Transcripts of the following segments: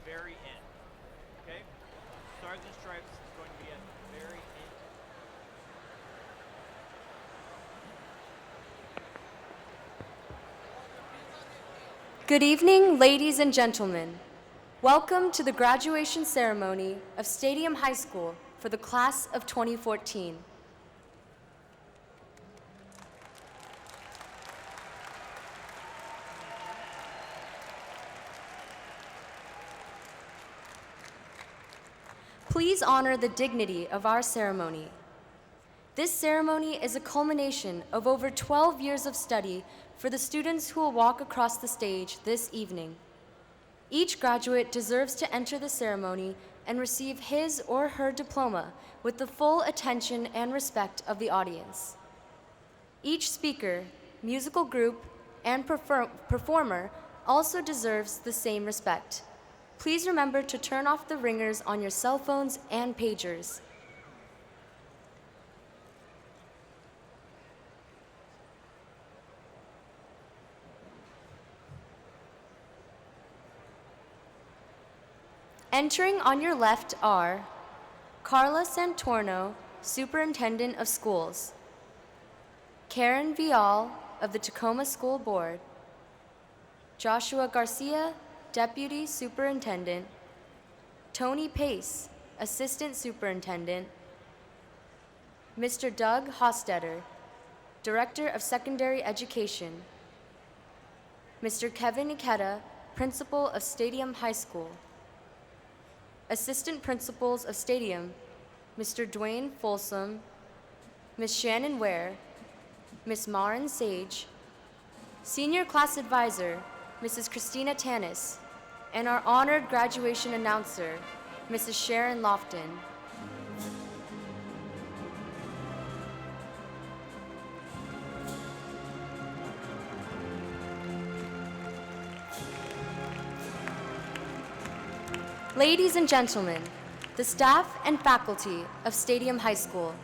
very end. Okay? Stars and Stripes is going to be at the very end. Good evening, ladies and gentlemen. Welcome to the graduation ceremony of Stadium High School for the class of 2014. Please honor the dignity of our ceremony. This ceremony is a culmination of over 12 years of study for the students who will walk across the stage this evening. Each graduate deserves to enter the ceremony and receive his or her diploma with the full attention and respect of the audience. Each speaker, musical group, and performer also deserves the same respect. Please remember to turn off the ringers on your cell phones and pagers. Entering on your left are Carla Santorno, Superintendent of Schools, Karen Vial of the Tacoma School Board, Joshua Garcia, Deputy Superintendent, Tony Pace, Assistant Superintendent, Mr. Doug Hostetter, Director of Secondary Education, Mr. Kevin Ikeda, Principal of Stadium High School, Assistant Principals of Stadium, Mr. Dwayne Folsom, Ms. Shannon Ware, Ms. Maren Sage, Senior Class Advisor, Mrs. Christina Tanis, and our honored graduation announcer, Mrs. Sharon Lofton. Ladies and gentlemen, the staff and faculty of Stadium High School.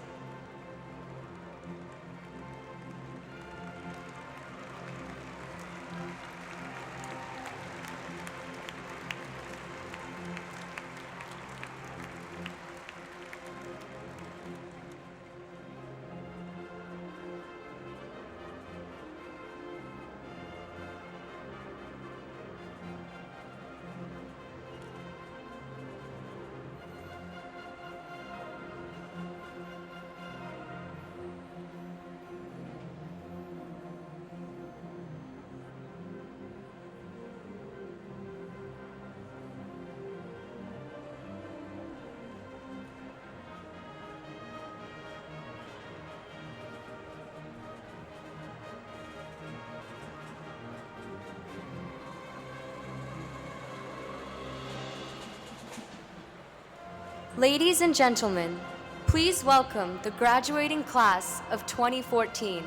Ladies and gentlemen, please welcome the graduating class of 2014.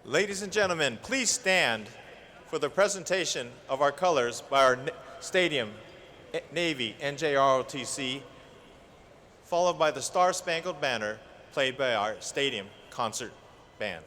Ladies and gentlemen, please stand for the presentation of our colors by our stadium, Navy, NJROTC, followed by the Star Spangled Banner played by our stadium concert band.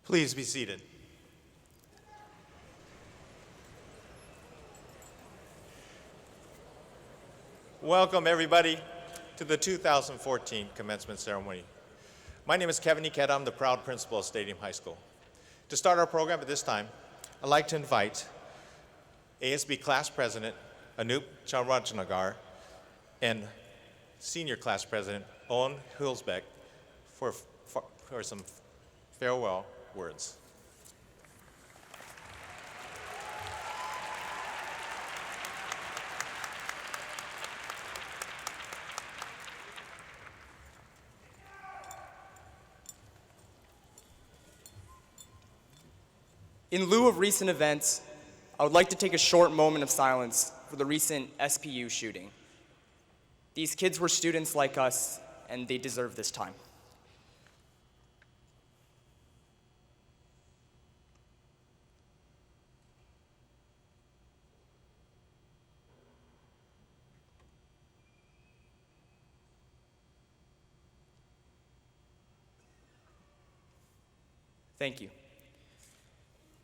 Please be seated. Welcome, everybody, to the 2014 commencement ceremony. My name is Kevin Ikeda. I'm the proud principal of Stadium High School. To start our program at this time, I'd like to invite ASB Class President Anup Chandranagar and Senior Class President Owen Hulsbeck for some farewell words. In lieu of recent events, I would like to take a short moment of silence for the recent SPU shooting. These kids were students like us, and they deserve this time. Thank you.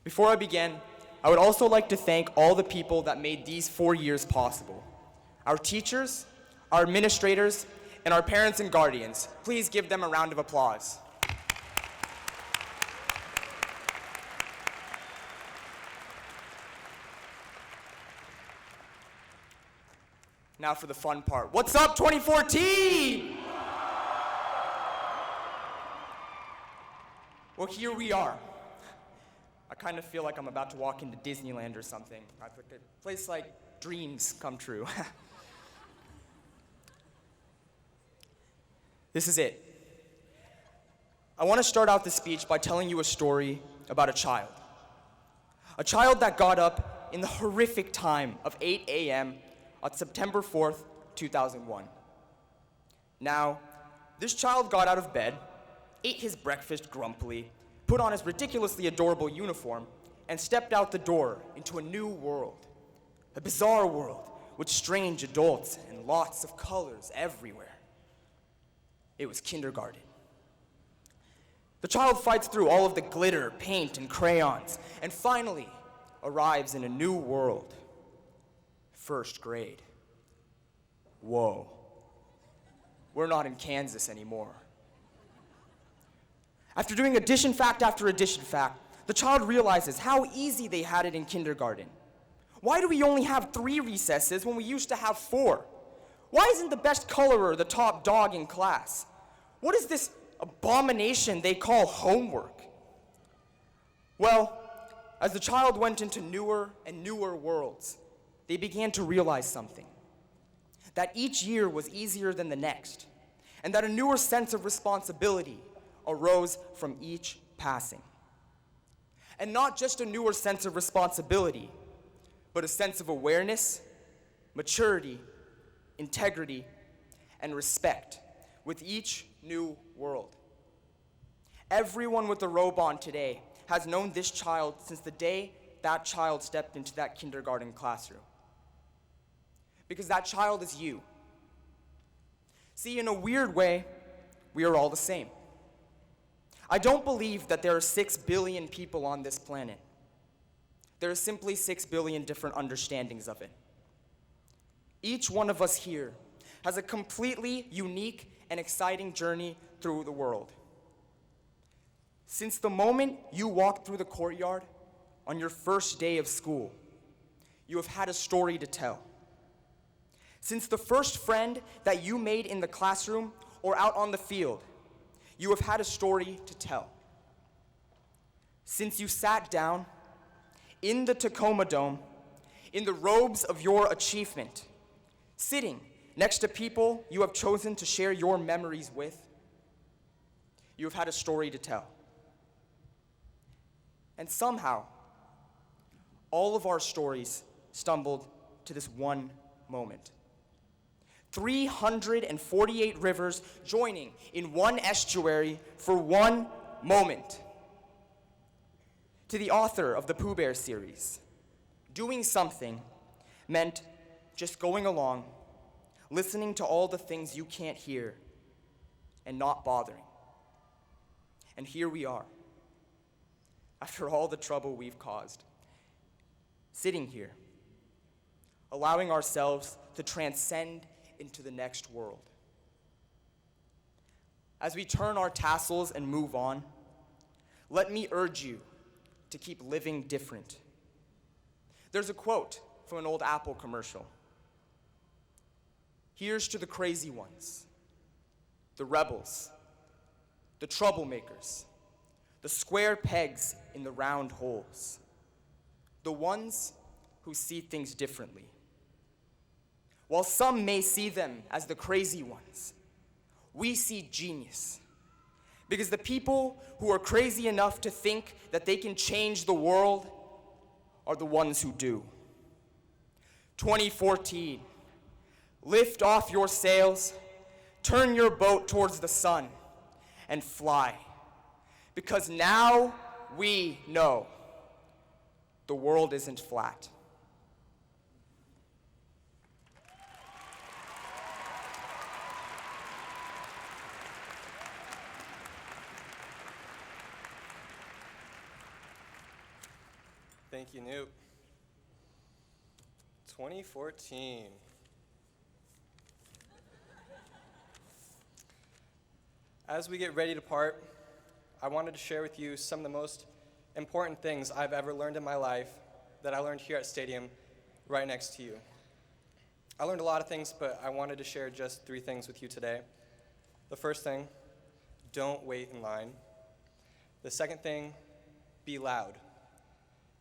Before I begin, I would also like to thank all the people that made these 4 years possible. Our teachers, our administrators, and our parents and guardians. Please give them a round of applause. Now for the fun part. What's up, 2014? Well, here we are. I kind of feel like I'm about to walk into Disneyland or something. A place like dreams come true. This is it. I want to start out the speech by telling you a story about a child. A child that got up in the horrific time of 8 a.m. on September 4th, 2001. Now, this child got out of bed, ate his breakfast grumpily, put on his ridiculously adorable uniform, and stepped out the door into a new world. A bizarre world with strange adults and lots of colors everywhere. It was kindergarten. The child fights through all of the glitter, paint, and crayons, and finally arrives in a new world. First grade. Whoa. We're not in Kansas anymore. After doing addition fact after addition fact, the child realizes how easy they had it in kindergarten. Why do we only have 3 recesses when we used to have 4? Why isn't the best colorer the top dog in class? What is this abomination they call homework? Well, as the child went into newer and newer worlds, they began to realize something. That each year was easier than the next, and that a newer sense of responsibility arose from each passing. And not just a newer sense of responsibility, but a sense of awareness, maturity, integrity, and respect with each new world. Everyone with a robe on today has known this child since the day that child stepped into that kindergarten classroom. Because that child is you. See, in a weird way, we are all the same. I don't believe that there are 6 billion people on this planet. There are simply 6 billion different understandings of it. Each one of us here has a completely unique and exciting journey through the world. Since the moment you walked through the courtyard on your first day of school, you have had a story to tell. Since the first friend that you made in the classroom or out on the field, you have had a story to tell. Since you sat down in the Tacoma Dome, in the robes of your achievement, sitting next to people you have chosen to share your memories with, you have had a story to tell. And somehow, all of our stories stumbled to this one moment. 348 rivers joining in one estuary for one moment. To the author of the Pooh Bear series, doing something meant just going along, listening to all the things you can't hear, and not bothering. And here we are, after all the trouble we've caused, sitting here, allowing ourselves to transcend into the next world. As we turn our tassels and move on, let me urge you to keep living different. There's a quote from an old Apple commercial. Here's to the crazy ones, the rebels, the troublemakers, the square pegs in the round holes, the ones who see things differently. While some may see them as the crazy ones, we see genius. Because the people who are crazy enough to think that they can change the world are the ones who do. 2014, lift off your sails, turn your boat towards the sun, and fly. Because now we know the world isn't flat. Thank you, Newt. 2014. As we get ready to part, I wanted to share with you some of the most important things I've ever learned in my life that I learned here at Stadium right next to you. I learned a lot of things, but I wanted to share just 3 things with you today. The first thing, don't wait in line. The second thing, be loud.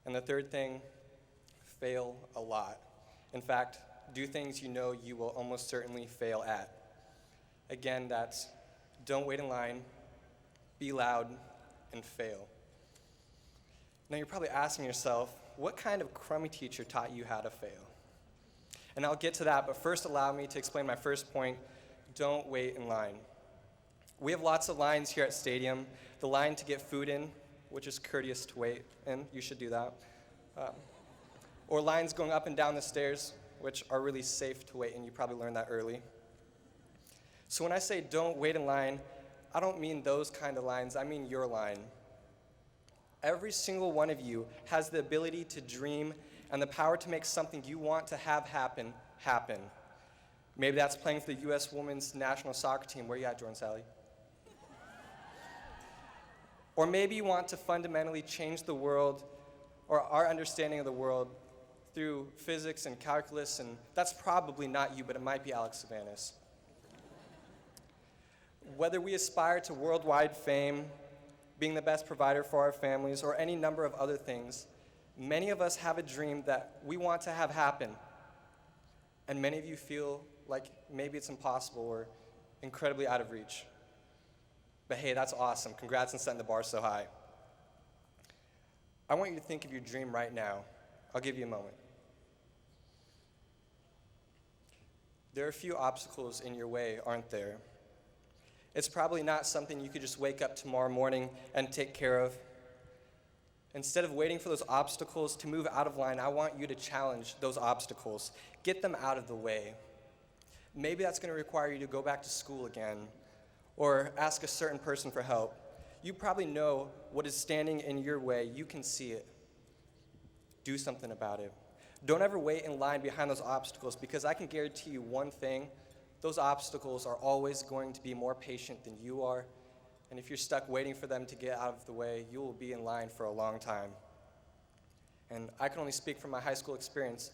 And the third thing, fail a lot. In fact, do things you know you will almost certainly fail at. Again, that's don't wait in line, be loud, and fail. Now you're probably asking yourself, what kind of crummy teacher taught you how to fail? And I'll get to that, but first allow me to explain my first point, don't wait in line. We have lots of lines here at Stadium. The line to get food in, which is courteous to wait in, you should do that. Or lines going up and down the stairs, which are really safe to wait in, you probably learned that early. So when I say don't wait in line, I don't mean those kind of lines, I mean your line. Every single one of you has the ability to dream and the power to make something you want to have happen, happen. Maybe that's playing for the U.S. Women's National Soccer Team. Where you at, Jordan Sally? Or maybe you want to fundamentally change the world or our understanding of the world through physics and calculus, and that's probably not you, but it might be Alex Savanis. Whether we aspire to worldwide fame, being the best provider for our families, or any number of other things, many of us have a dream that we want to have happen. And many of you feel like maybe it's impossible or incredibly out of reach. But hey, that's awesome. Congrats on setting the bar so high. I want you to think of your dream right now. I'll give you a moment. There are a few obstacles in your way, aren't there? It's probably not something you could just wake up tomorrow morning and take care of. Instead of waiting for those obstacles to move out of line, I want you to challenge those obstacles. Get them out of the way. Maybe that's going to require you to go back to school again or ask a certain person for help. You probably know what is standing in your way. You can see it. Do something about it. Don't ever wait in line behind those obstacles, because I can guarantee you one thing, those obstacles are always going to be more patient than you are. And if you're stuck waiting for them to get out of the way, you will be in line for a long time. And I can only speak from my high school experience,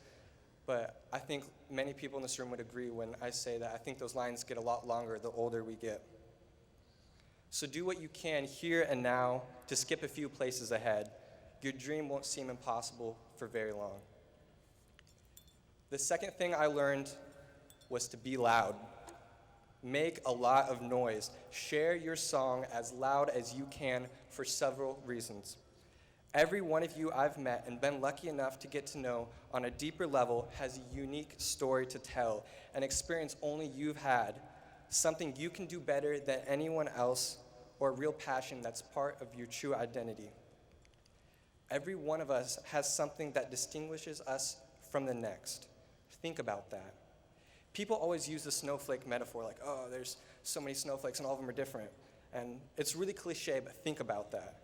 but I think many people in this room would agree when I say that I think those lines get a lot longer the older we get. So do what you can here and now to skip a few places ahead. Your dream won't seem impossible for very long. The second thing I learned was to be loud. Make a lot of noise. Share your song as loud as you can for several reasons. Every one of you I've met and been lucky enough to get to know on a deeper level has a unique story to tell, an experience only you've had, something you can do better than anyone else, or a real passion that's part of your true identity. Every one of us has something that distinguishes us from the next. Think about that. People always use the snowflake metaphor, like, oh, there's so many snowflakes and all of them are different. And it's really cliche, but think about that.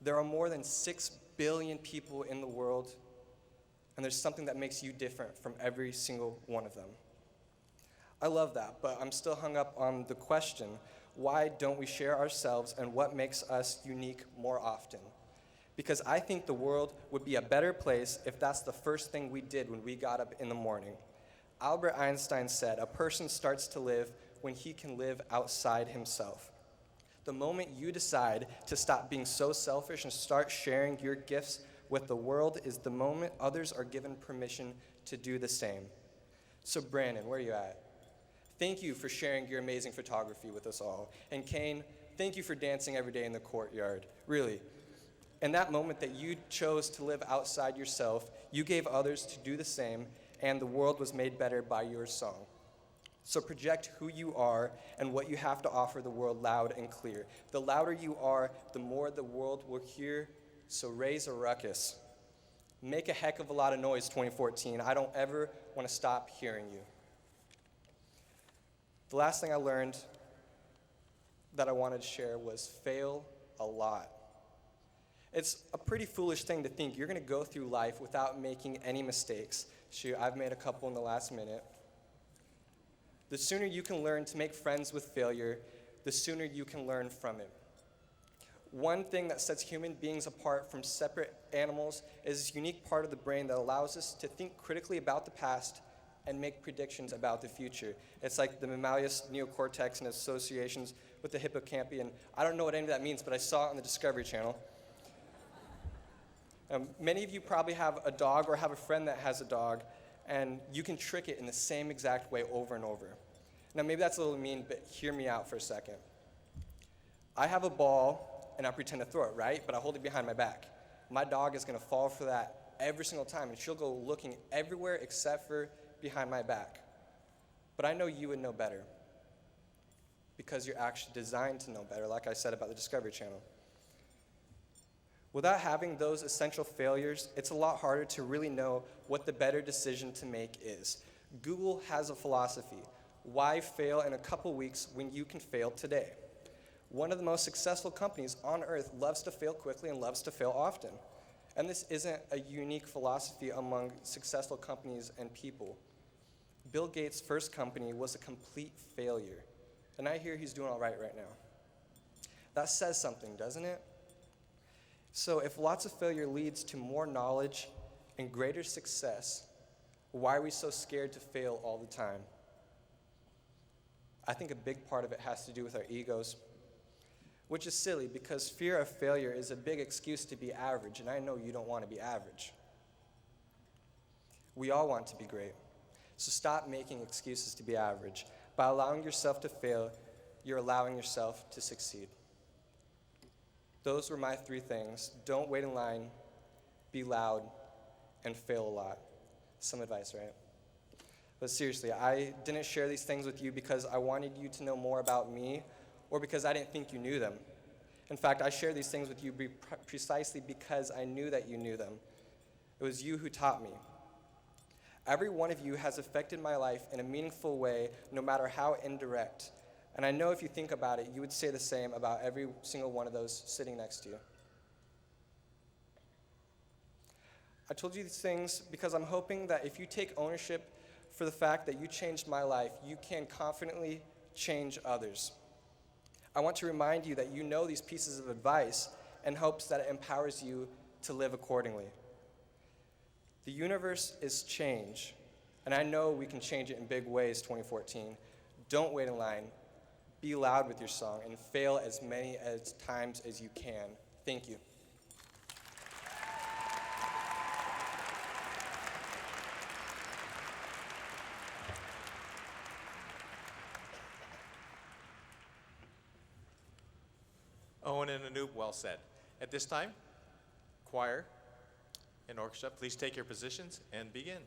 There are more than 6 billion people in the world, and there's something that makes you different from every single one of them. I love that, but I'm still hung up on the question, why don't we share ourselves and what makes us unique more often? Because I think the world would be a better place if that's the first thing we did when we got up in the morning. Albert Einstein said, a person starts to live when he can live outside himself. The moment you decide to stop being so selfish and start sharing your gifts with the world is the moment others are given permission to do the same. So Brandon, where are you at? Thank you for sharing your amazing photography with us all. And Kane, thank you for dancing every day in the courtyard. Really. In that moment that you chose to live outside yourself, you gave others to do the same, and the world was made better by your song. So project who you are and what you have to offer the world loud and clear. The louder you are, the more the world will hear, so raise a ruckus. Make a heck of a lot of noise, 2014. I don't ever want to stop hearing you. The last thing I learned that I wanted to share was fail a lot. It's a pretty foolish thing to think you're going to go through life without making any mistakes. Shoot, I've made a couple in the last minute. The sooner you can learn to make friends with failure, the sooner you can learn from it. One thing that sets human beings apart from separate animals is this unique part of the brain that allows us to think critically about the past and make predictions about the future. It's like the mammalian neocortex and associations with the hippocampus, and I don't know what any of that means, but I saw it on the Discovery Channel. Many of you probably have a dog or have a friend that has a dog, and you can trick it in the same exact way over and over. Now, maybe that's a little mean, but hear me out for a second. I have a ball, and I pretend to throw it, right? But I hold it behind my back. My dog is going to fall for that every single time, and she'll go looking everywhere except for behind my back. But I know you would know better because you're actually designed to know better, like I said about the Discovery Channel. Without having those essential failures, it's a lot harder to really know what the better decision to make is. Google has a philosophy: why fail in a couple weeks when you can fail today? One of the most successful companies on earth loves to fail quickly and loves to fail often. And this isn't a unique philosophy among successful companies and people. Bill Gates' first company was a complete failure, and I hear he's doing all right now. That says something, doesn't it? So if lots of failure leads to more knowledge and greater success, why are we so scared to fail all the time? I think a big part of it has to do with our egos, which is silly because fear of failure is a big excuse to be average, and I know you don't want to be average. We all want to be great. So stop making excuses to be average. By allowing yourself to fail, you're allowing yourself to succeed. Those were my 3 things. Don't wait in line, be loud, and fail a lot. Some advice, right? But seriously, I didn't share these things with you because I wanted you to know more about me or because I didn't think you knew them. In fact, I share these things with you precisely because I knew that you knew them. It was you who taught me. Every one of you has affected my life in a meaningful way, no matter how indirect. And I know if you think about it, you would say the same about every single one of those sitting next to you. I told you these things because I'm hoping that if you take ownership for the fact that you changed my life, you can confidently change others. I want to remind you that you know these pieces of advice in hopes that it empowers you to live accordingly. The universe is change, and I know we can change it in big ways, 2014. Don't wait in line. Be loud with your song and fail as many times as you can. Thank you. Owen and Anoop, well said. At this time, choir and orchestra, please take your positions and begin.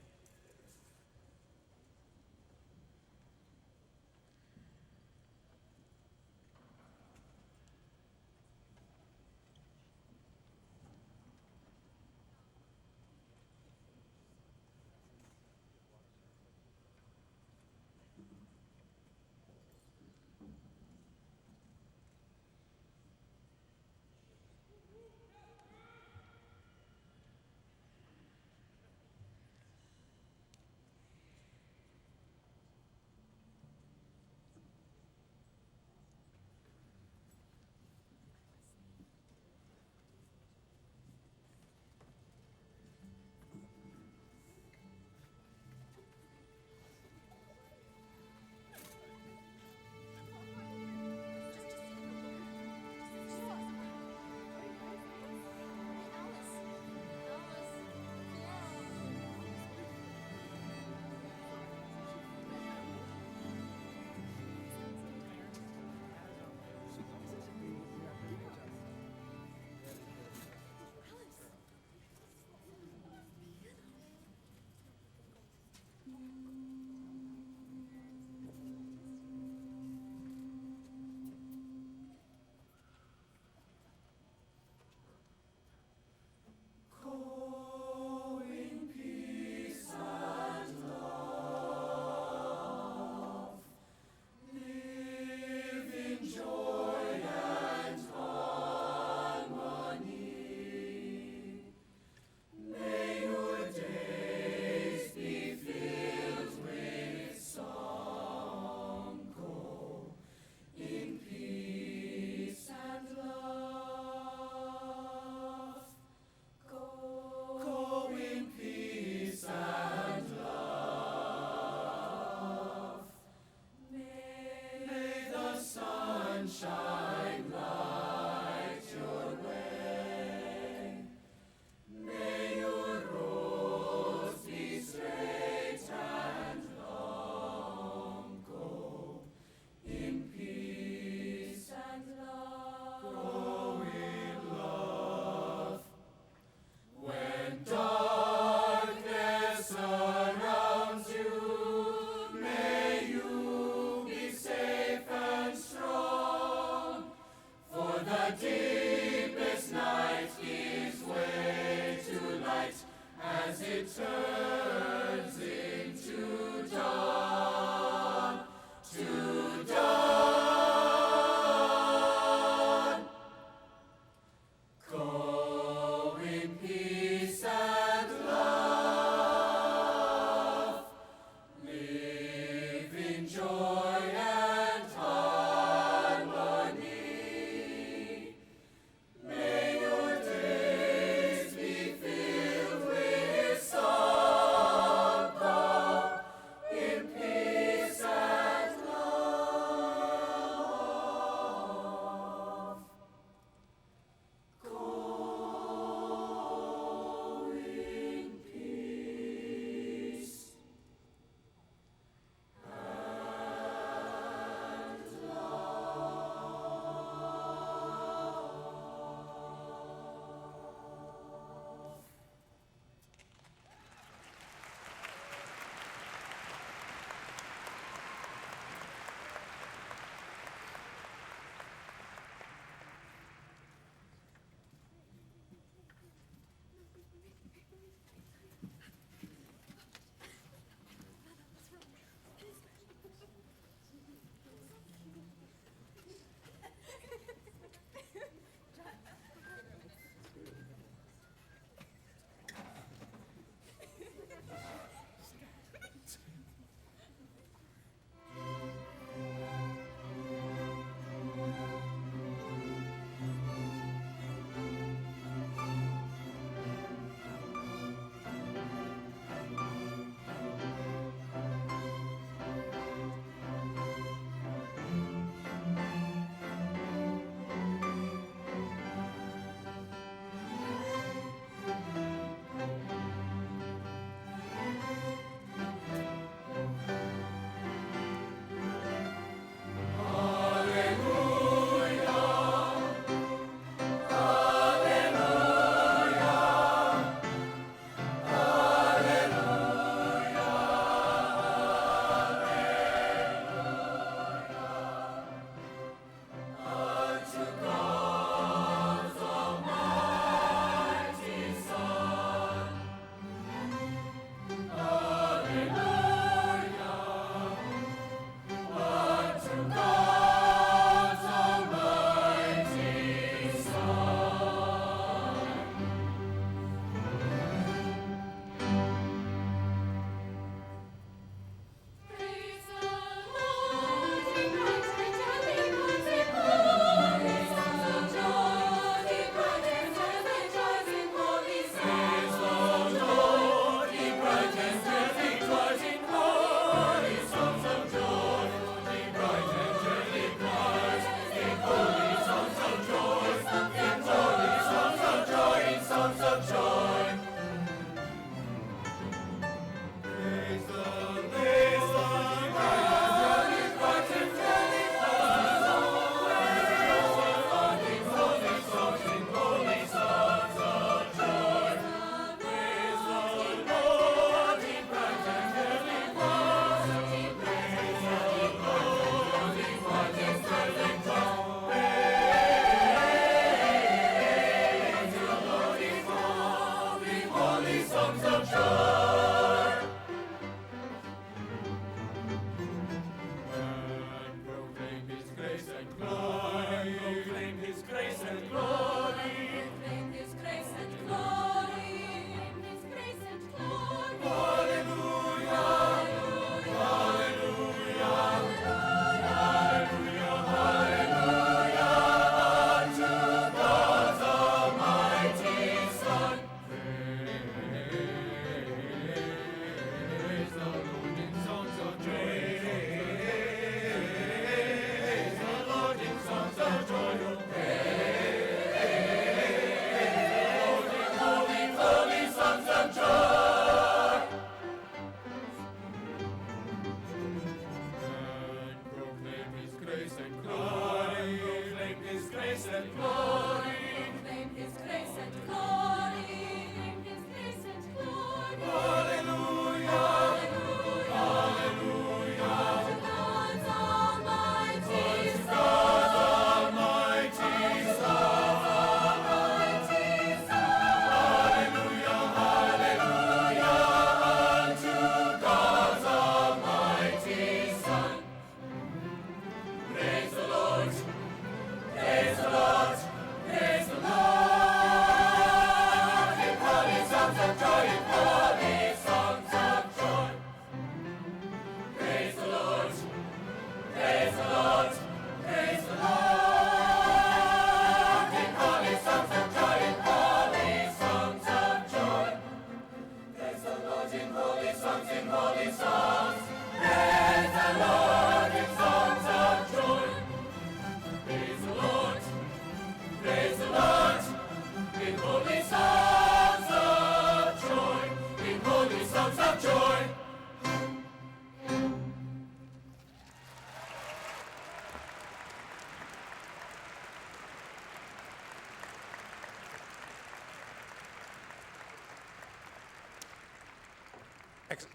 Song.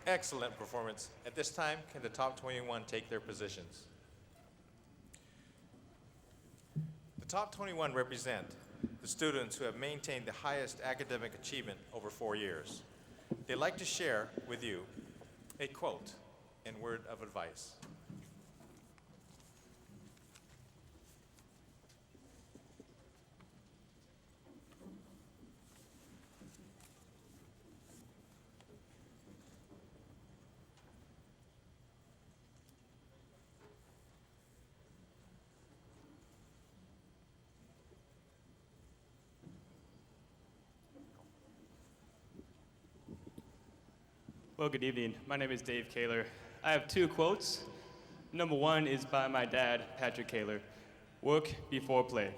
Excellent performance. At this time, can the top 21 take their positions? The top 21 represent the students who have maintained the highest academic achievement over 4 years. They'd like to share with you a quote and word of advice. Well, good evening. My name is Dave Kaler. I have 2 quotes. Number 1 is by my dad, Patrick Kaler. Work before play.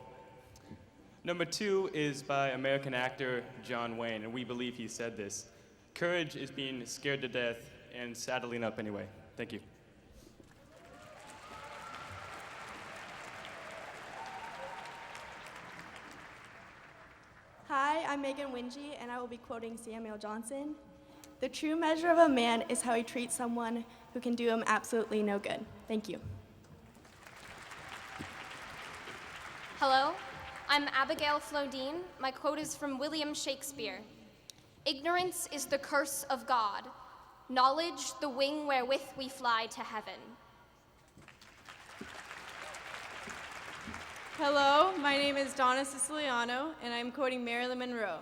Number 2 is by American actor John Wayne, and we believe he said this. Courage is being scared to death and saddling up anyway. Thank you. Hi, I'm Megan Wingy, and I will be quoting Samuel Johnson. The true measure of a man is how he treats someone who can do him absolutely no good. Thank you. Hello, I'm Abigail Flodine. My quote is from William Shakespeare. Ignorance is the curse of God, knowledge the wing wherewith we fly to heaven. Hello, my name is Donna Siciliano, and I'm quoting Marilyn Monroe.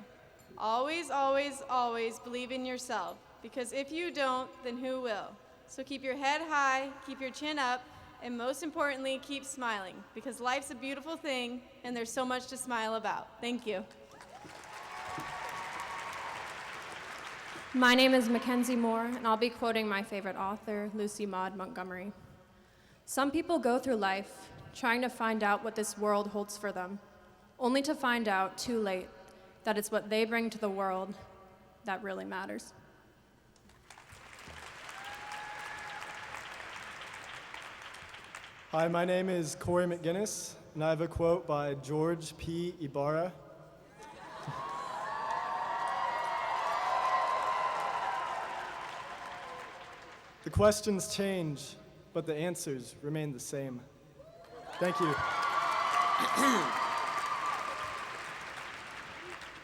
Always, always, always believe in yourself, because if you don't, then who will? So keep your head high, keep your chin up, and most importantly, keep smiling, because life's a beautiful thing, and there's so much to smile about. Thank you. My name is Mackenzie Moore, and I'll be quoting my favorite author, Lucy Maud Montgomery. Some people go through life trying to find out what this world holds for them, only to find out too late that it's what they bring to the world that really matters. Hi, my name is Corey McGinnis, and I have a quote by George P. Ibarra. The questions change, but the answers remain the same. Thank you.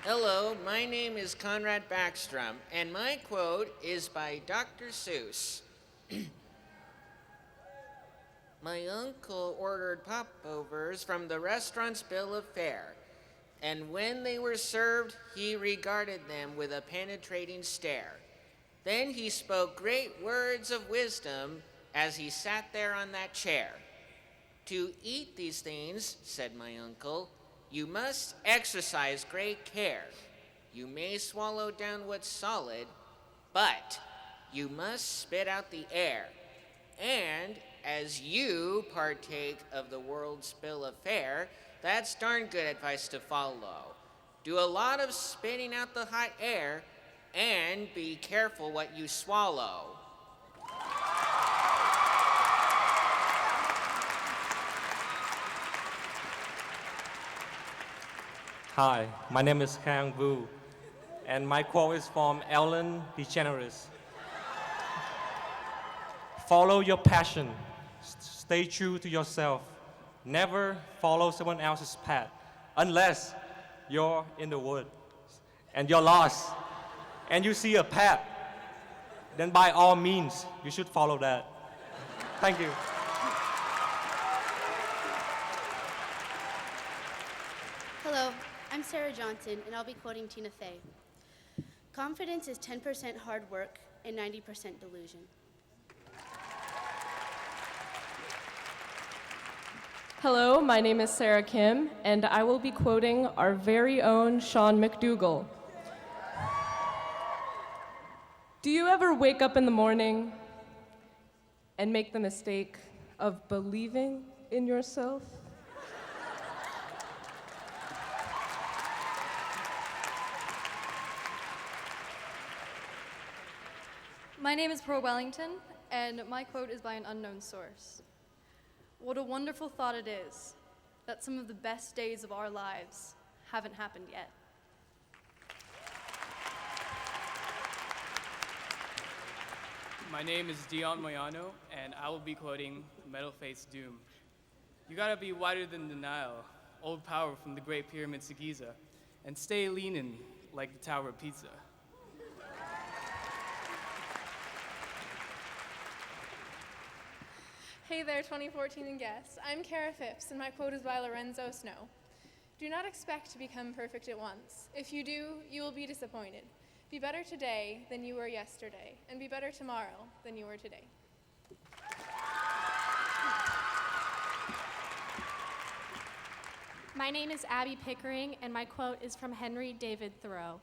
Hello, my name is Conrad Backstrom, and my quote is by Dr. Seuss. My uncle ordered popovers from the restaurant's bill of fare, and when they were served, he regarded them with a penetrating stare. Then he spoke great words of wisdom as he sat there on that chair. To eat these things, said my uncle, you must exercise great care. You may swallow down what's solid, but you must spit out the air. And as you partake of the world's bill of fare, that's darn good advice to follow. Do a lot of spitting out the hot air, and be careful what you swallow. Hi, my name is Kang Vu, and my quote is from Ellen DeGeneres. Follow your passion. Stay true to yourself. Never follow someone else's path unless you're in the woods and you're lost and you see a path. Then by all means, you should follow that. Thank you. Hello, I'm Sarah Johnson, and I'll be quoting Tina Fey. Confidence is 10% hard work and 90% delusion. Hello, my name is Sarah Kim, and I will be quoting our very own Sean McDougall. Do you ever wake up in the morning and make the mistake of believing in yourself? My name is Pearl Wellington, and my quote is by an unknown source. What a wonderful thought it is that some of the best days of our lives haven't happened yet. My name is Dion Moyano, and I will be quoting Metal Face Doom. You gotta be whiter than the Nile, old power from the Great Pyramids of Giza, and stay leaning like the Tower of Pizza. Hey there, 2014 guests. I'm Kara Phipps, and my quote is by Lorenzo Snow. Do not expect to become perfect at once. If you do, you will be disappointed. Be better today than you were yesterday, and be better tomorrow than you were today. My name is Abby Pickering, and my quote is from Henry David Thoreau.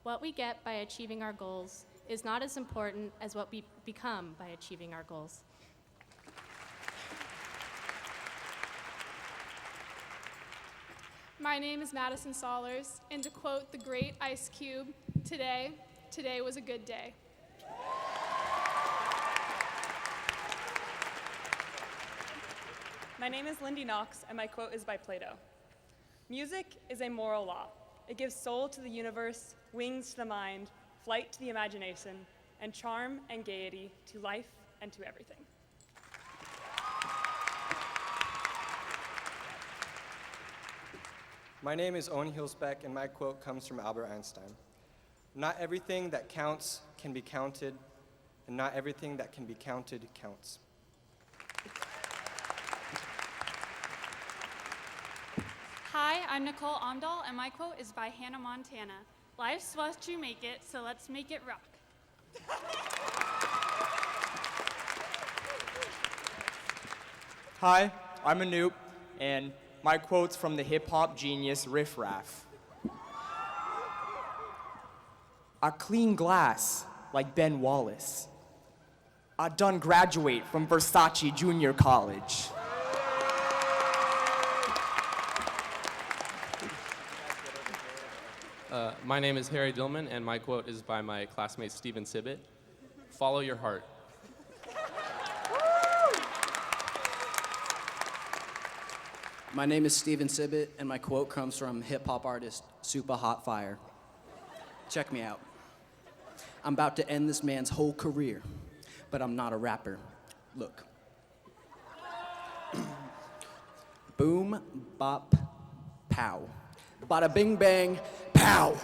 What we get by achieving our goals is not as important as what we become by achieving our goals. My name is Madison Sollers, and to quote the great Ice Cube, today was a good day. My name is Lindy Knox, and my quote is by Plato. Music is a moral law. It gives soul to the universe, wings to the mind, flight to the imagination, and charm and gaiety to life and to everything. My name is Owen Hilsbeck, and my quote comes from Albert Einstein. Not everything that counts can be counted, and not everything that can be counted counts. Hi, I'm Nicole Omdahl, and my quote is by Hannah Montana. Life's what you make it, so let's make it rock. Hi, I'm Anoop, and my quote's from the hip-hop genius Riff Raff. I clean glass like Ben Wallace. I done graduate from Versace Junior College. My name is Harry Dillman, and my quote is by my classmate Steven Sibbett. Follow your heart. My name is Steven Sibbett, and my quote comes from hip-hop artist Super Hot Fire. Check me out. I'm about to end this man's whole career, but I'm not a rapper. Look. Boom, bop, pow. Bada bing bang, pow.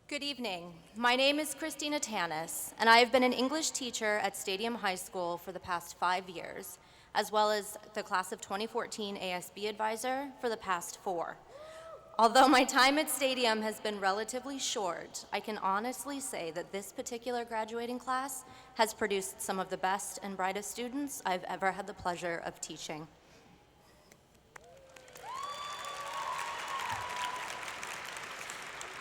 Good evening. My name is Christina Tanis, and I have been an English teacher at Stadium High School for the past 5 years, as well as the class of 2014 ASB advisor for the past 4. Although my time at Stadium has been relatively short, I can honestly say that this particular graduating class has produced some of the best and brightest students I've ever had the pleasure of teaching.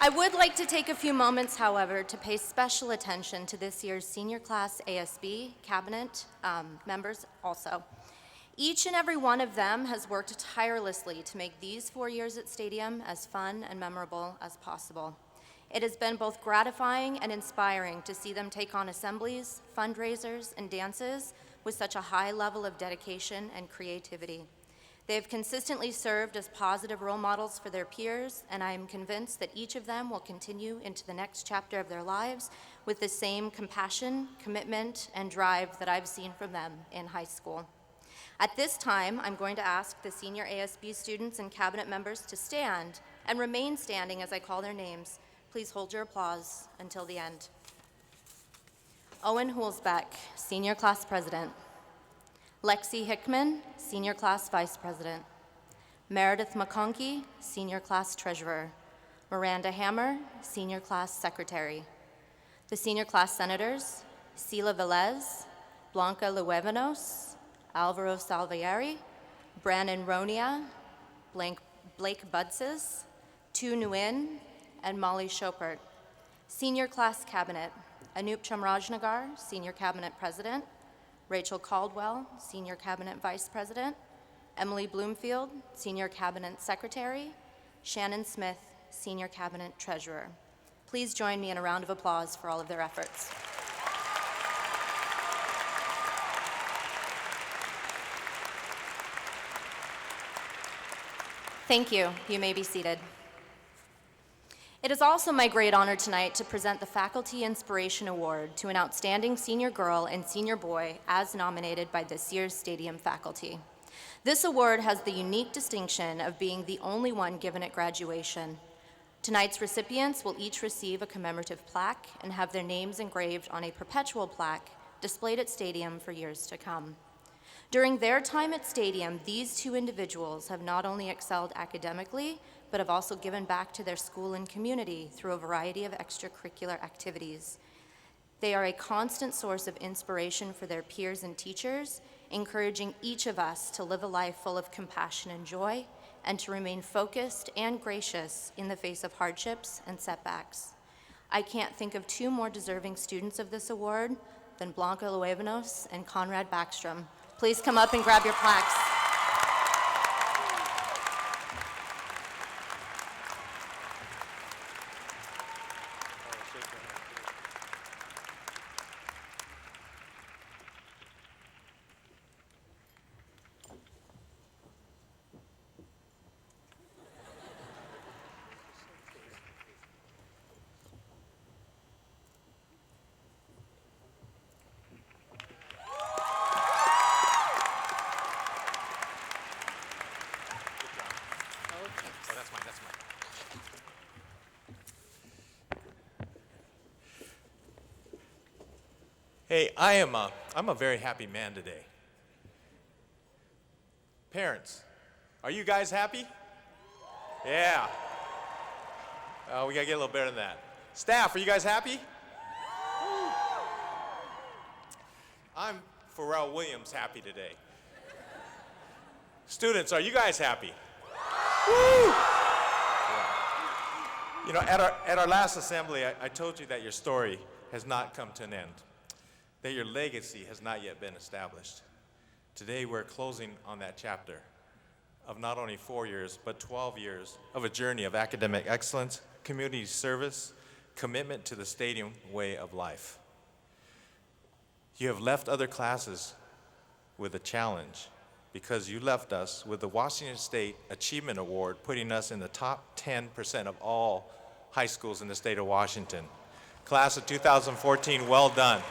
I would like to take a few moments, however, to pay special attention to this year's senior class ASB cabinet members also. Each and every one of them has worked tirelessly to make these 4 years at Stadium as fun and memorable as possible. It has been both gratifying and inspiring to see them take on assemblies, fundraisers, and dances, with such a high level of dedication and creativity. They have consistently served as positive role models for their peers, and I am convinced that each of them will continue into the next chapter of their lives with the same compassion, commitment, and drive that I've seen from them in high school. At this time, I'm going to ask the senior ASB students and cabinet members to stand and remain standing as I call their names. Please hold your applause until the end. Owen Hulsbeck, Senior Class President. Lexi Hickman, Senior Class Vice President. Meredith McConkey, Senior Class Treasurer. Miranda Hammer, Senior Class Secretary. The Senior Class Senators, Sila Velez, Blanca Luevanos, Alvaro Salvieri, Brandon Ronia, Blake Budsis, Tu Nguyen, and Molly Chopert. Senior Class Cabinet, Anup Chamrajnagar, Senior Cabinet President. Rachel Caldwell, Senior Cabinet Vice President. Emily Bloomfield, Senior Cabinet Secretary. Shannon Smith, Senior Cabinet Treasurer. Please join me in a round of applause for all of their efforts. Thank you. You may be seated. It is also my great honor tonight to present the Faculty Inspiration Award to an outstanding senior girl and senior boy as nominated by this year's Stadium faculty. This award has the unique distinction of being the only one given at graduation. Tonight's recipients will each receive a commemorative plaque and have their names engraved on a perpetual plaque displayed at Stadium for years to come. During their time at Stadium, these two individuals have not only excelled academically, but have also given back to their school and community through a variety of extracurricular activities. They are a constant source of inspiration for their peers and teachers, encouraging each of us to live a life full of compassion and joy, and to remain focused and gracious in the face of hardships and setbacks. I can't think of two more deserving students of this award than Blanca Luevanos and Conrad Backstrom. Please come up and grab your plaques. Hey, I'm a very happy man today. Parents, are you guys happy? Yeah. We gotta get a little better than that. Staff, are you guys happy? I'm Pharrell Williams happy today. Students, are you guys happy? Woo! You know, at our last assembly, I told you that your story has not come to an end, that your legacy has not yet been established. Today, we're closing on that chapter of not only 4 years, but 12 years of a journey of academic excellence, community service, commitment to the Stadium way of life. You have left other classes with a challenge because you left us with the Washington State Achievement Award, putting us in the top 10% of all high schools in the state of Washington. Class of 2014, well done.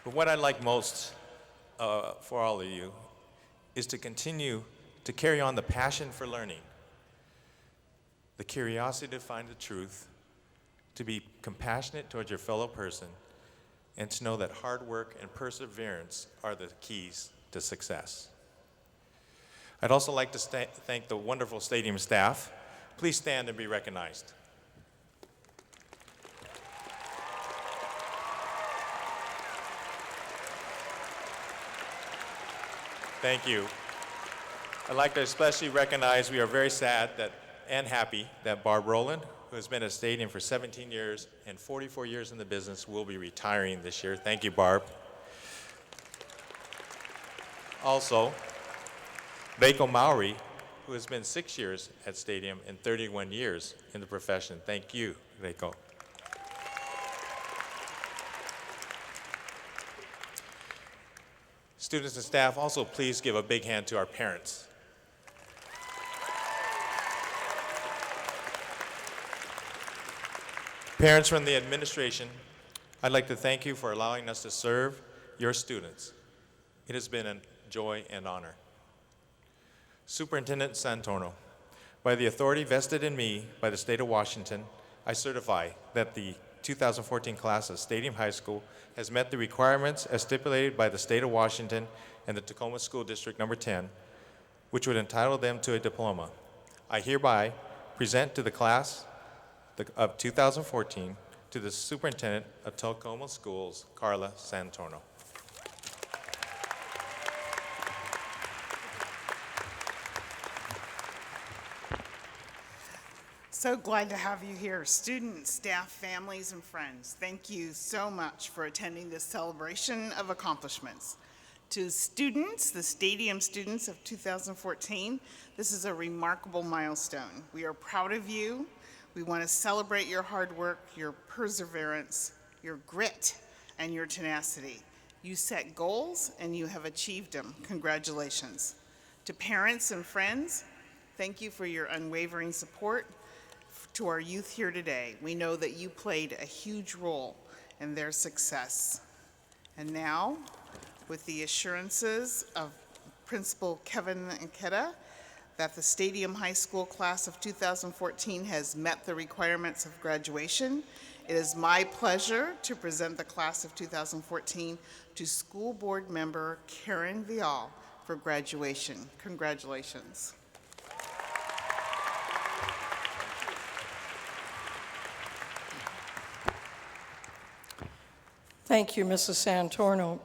But what I like most for all of you is to continue to carry on the passion for learning, the curiosity to find the truth, to be compassionate towards your fellow person, and to know that hard work and perseverance are the keys to success. I'd also like to thank the wonderful Stadium staff. Please stand and be recognized. Thank you. I'd like to especially recognize we are very sad and happy that Barb Rowland, who has been at Stadium for 17 years and 44 years in the business, will be retiring this year. Thank you, Barb. Also, Reiko Maori, who has been 6 years at Stadium and 31 years in the profession. Thank you, Reiko. Students and staff, also please give a big hand to our parents. Parents from the administration, I'd like to thank you for allowing us to serve your students. It has been a joy and honor. Superintendent Santorno, by the authority vested in me by the state of Washington, I certify that the 2014 class of Stadium High School has met the requirements as stipulated by the state of Washington and the Tacoma School District Number 10, which would entitle them to a diploma. I hereby present to the class of 2014 to the Superintendent of Tacoma Schools, Carla Santorno. So glad to have you here, students, staff, families, and friends. Thank you so much for attending this celebration of accomplishments. To students, the Stadium students of 2014, this is a remarkable milestone. We are proud of you. We want to celebrate your hard work, your perseverance, your grit, and your tenacity. You set goals and you have achieved them. Congratulations. To parents and friends, thank you for your unwavering support. To our youth here today, we know that you played a huge role in their success. And now, with the assurances of Principal Kevin Nketa that the Stadium High School class of 2014 has met the requirements of graduation, it is my pleasure to present the class of 2014 to School Board Member Karen Vial for graduation. Congratulations. Thank you, Mrs. Santorno.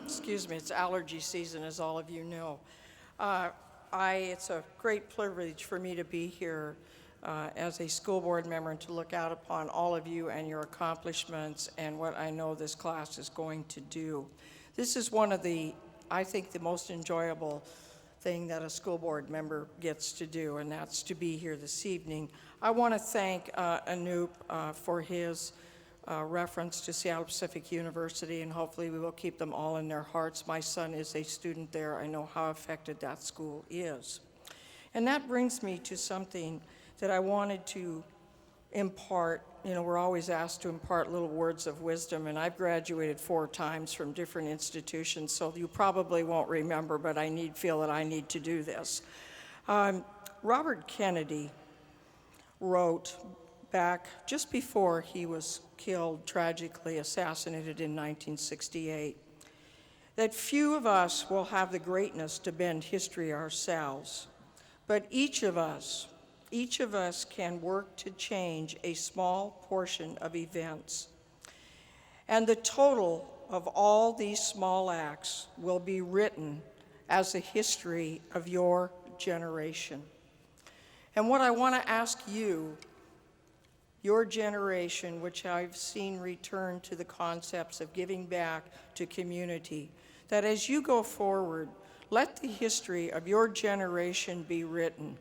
Excuse me, it's allergy season, as all of you know. It's a great privilege for me to be here as a school board member and to look out upon all of you and your accomplishments and what I know this class is going to do. This is one of the, I think, the most enjoyable thing that a school board member gets to do, and that's to be here this evening. I want to thank Anoop for his reference to Seattle Pacific University, and hopefully we will keep them all in their hearts. My son is a student there. I know how affected that school is. And that brings me to something that I wanted to impart. You know, we're always asked to impart little words of wisdom, and I've graduated 4 times from different institutions, so you probably won't remember, but I feel that I need to do this. Robert Kennedy wrote back just before he was killed, tragically assassinated in 1968, that few of us will have the greatness to bend history ourselves, but each of us can work to change a small portion of events. And the total of all these small acts will be written as the history of your generation. And what I want to ask you, your generation, which I've seen return to the concepts of giving back to community, that as you go forward, let the history of your generation be written,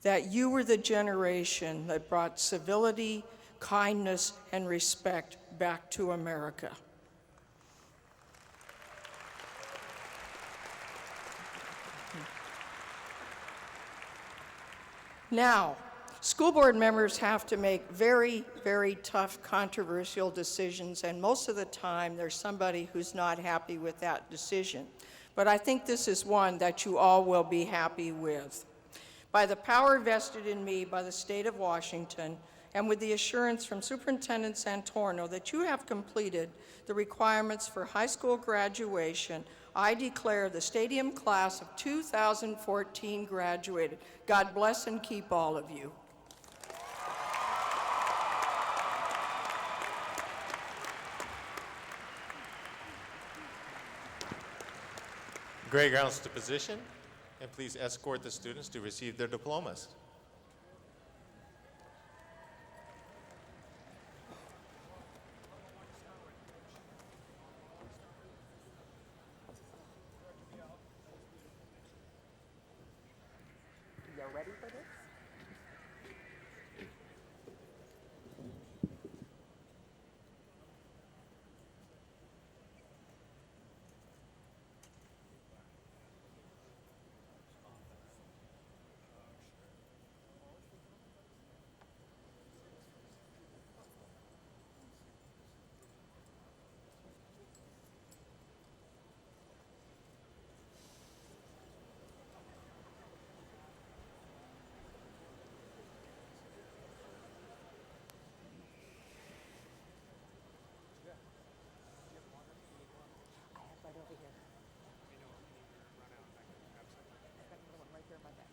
that you were the generation that brought civility, kindness, and respect back to America. Now, school board members have to make very, very tough, controversial decisions, and most of the time there's somebody who's not happy with that decision. But I think this is one that you all will be happy with. By the power vested in me by the state of Washington, and with the assurance from Superintendent Santorno that you have completed the requirements for high school graduation, I declare the Stadium class of 2014 graduated. God bless and keep all of you. Greg Reynolds to position, and please escort the students to receive their diplomas. ready for this? Right over here. I've got another one right there in my bag.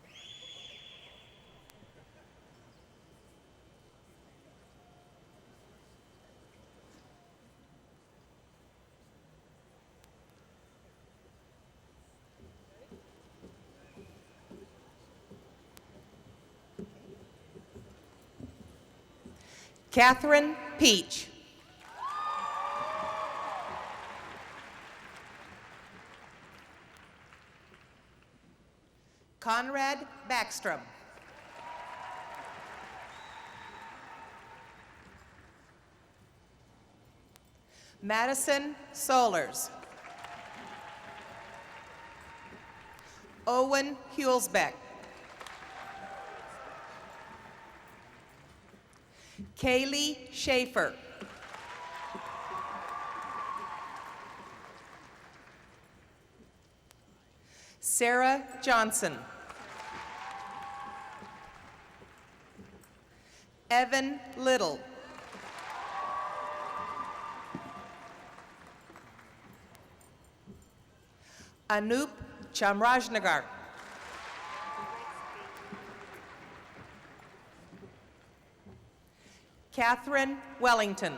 Catherine Peach. Conrad Backstrom. Madison Solers. Owen Hulsbeck. Kaylee Schaefer. Sarah Johnson. Evan Little. Anoop Chamrajnagar. Catherine Wellington.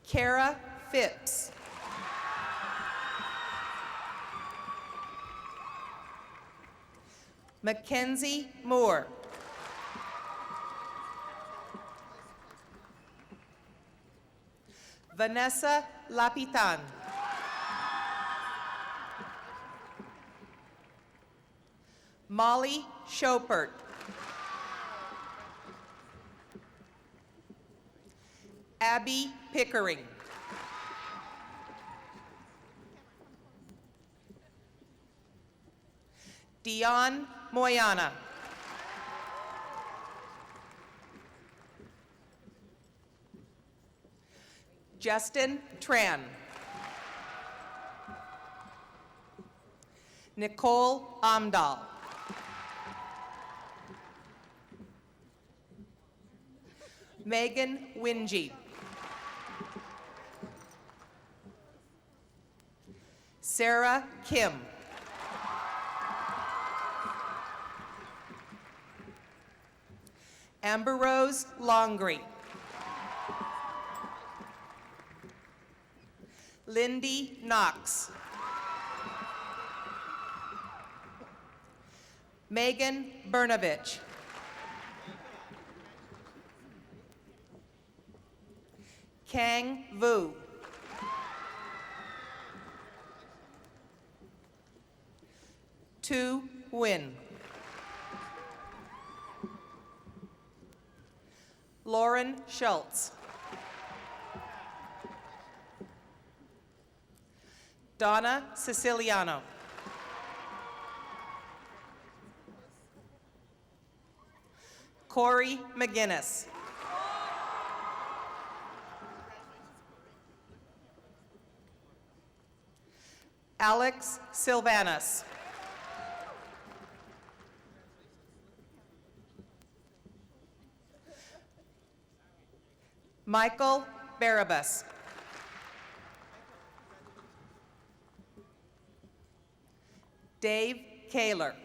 Kara Phipps. Mackenzie Moore. Vanessa Lapitan. Molly Chopert. Abby Pickering. Dion Moyana. Justin Tran. Nicole Amdahl. Megan Wingy. Sarah Kim. Amber Rose Longree. Lindy Knox. Megan Bernovich. Kang Vu. Tu Nguyen. Lauren Schultz. Donna Siciliano. Corey McGinnis. Alex Sylvanus. Michael Barabas. Dave Kaler.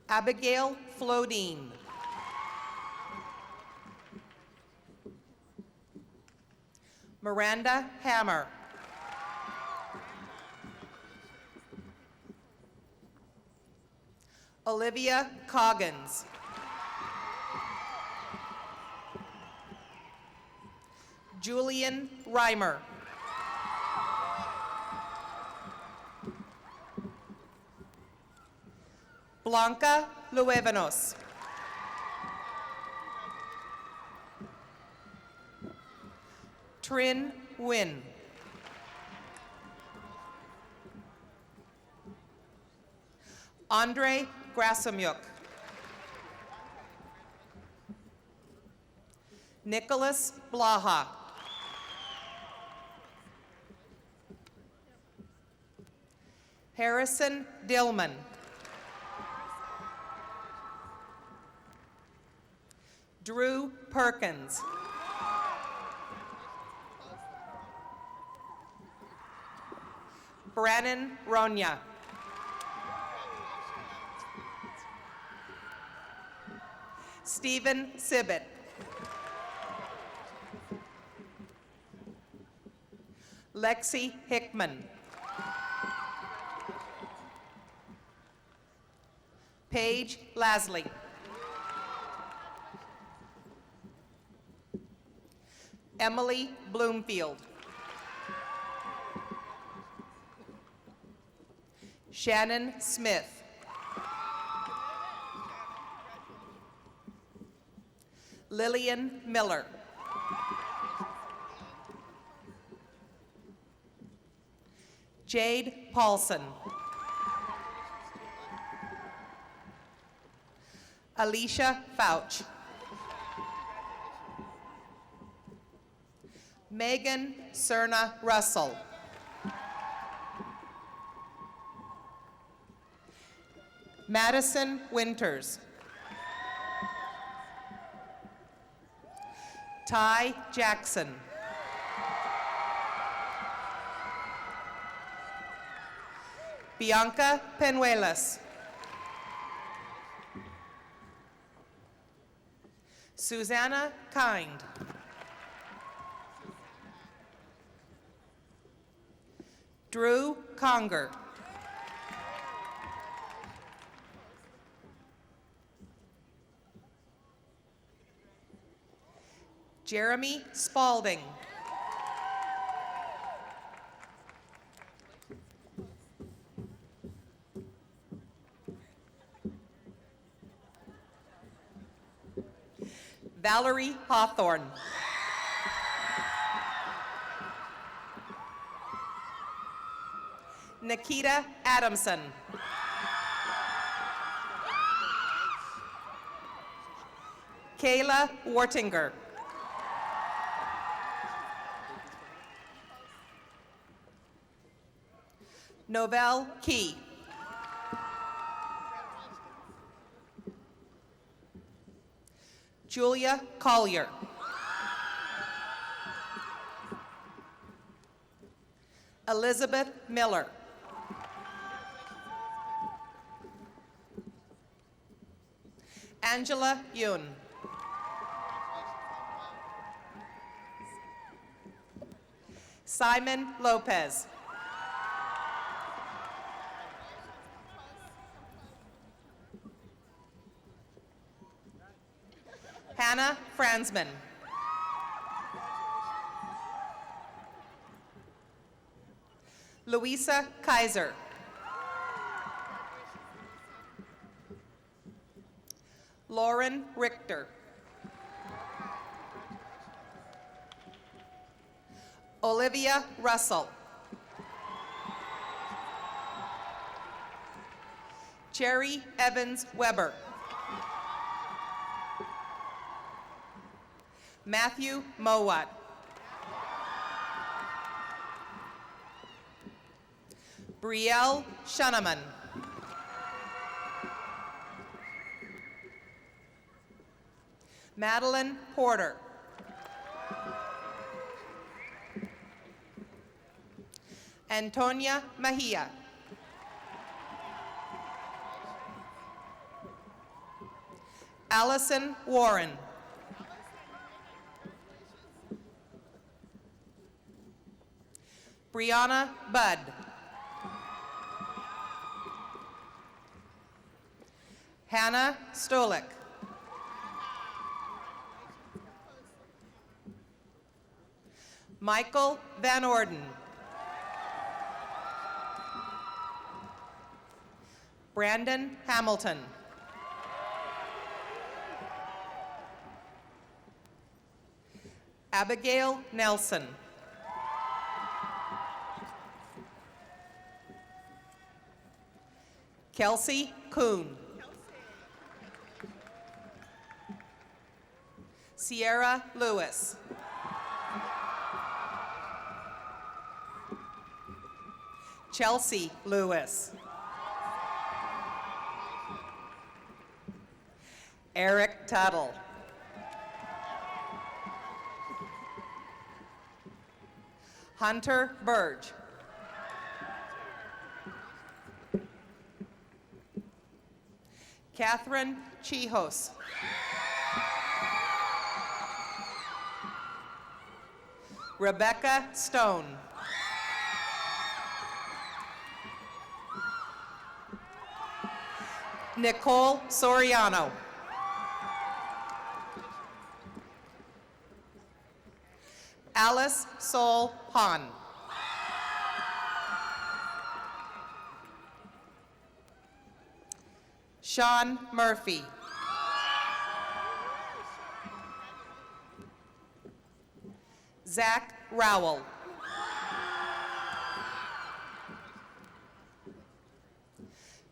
Abigail Flodine. Miranda Hammer. Olivia Coggins. Julian Reimer. Blanca Luevanos. Trin Win. Andre Grasamyuk. Nicholas Blaha. Harrison Dillman. Drew Perkins. Brannon Ronya. Stephen Sibbett. Lexi Hickman. Paige Lasley. Emily Bloomfield. Shannon Smith. Lillian Miller. Jade Paulson. Alicia Fouch. Megan Cerna Russell. Madison Winters. Ty Jackson. Bianca Penuelas. Susanna Kind. Drew Conger. Jeremy Spalding. Valerie Hawthorne. Nikita Adamson. Kayla Wartinger. Novell Key. Julia Collier. Elizabeth Miller. Angela Yoon. Simon Lopez. Hannah Franzman. Louisa Kaiser. Lauren Richter. Olivia Russell. Cherry Evans Weber. Matthew Mowat. Brielle Shunaman. Madeline Porter. Antonia Mejia. Allison Warren. Brianna Budd. Hannah Stolik. Michael Van Orden. Brandon Hamilton. Abigail Nelson. Kelsey Kuhn. Sierra Lewis. Chelsea Lewis. Eric Tuttle. Hunter Burge. Catherine Chihos. Rebecca Stone. Nicole Soriano. Alice Sol Han. Sean Murphy. Zach Rowell.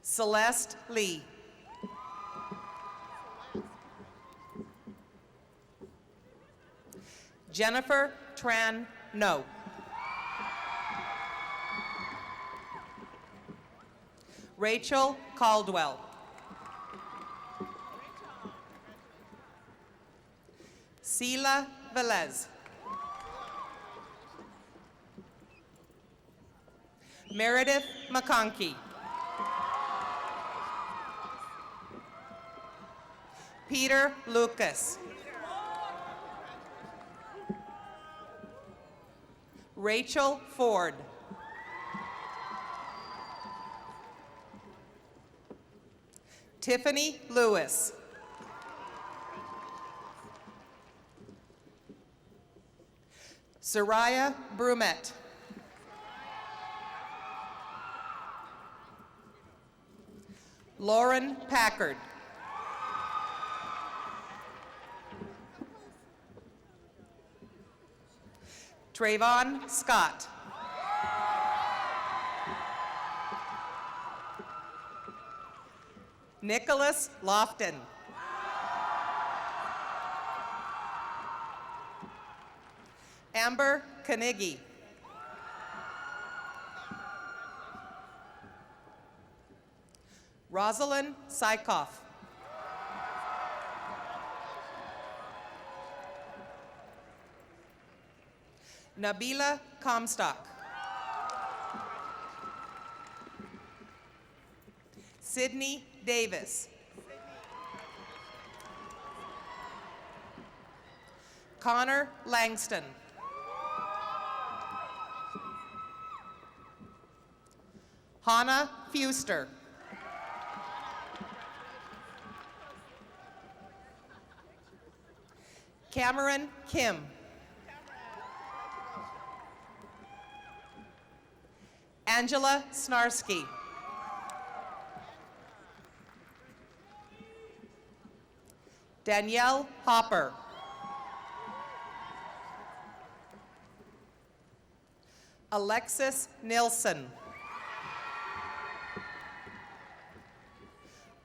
Celeste Lee. Jennifer Tran No. Rachel Caldwell. Sila Velez. Meredith McConkey. Peter Lucas. Rachel Ford. Tiffany Lewis. Soraya Brumet. Lauren Packard. Trayvon Scott. Nicholas Lofton. Amber Carnegie. Rosalind Sykoff. Nabila Comstock. Sydney Davis. Connor Langston. Hannah Fuster. Cameron Kim. Angela Snarsky. Danielle Hopper. Alexis Nilsson.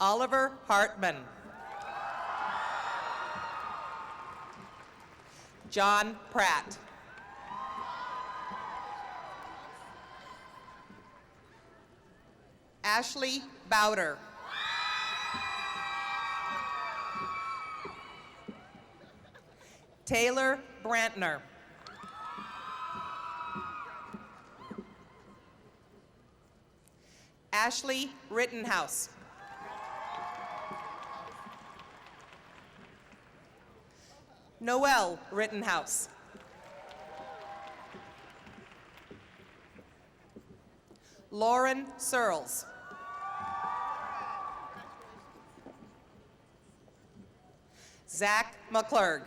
Oliver Hartman. John Pratt. Ashley Bowder. Taylor Brantner. Ashley Rittenhouse. Noelle Rittenhouse. Lauren Searles. Zach McClurg.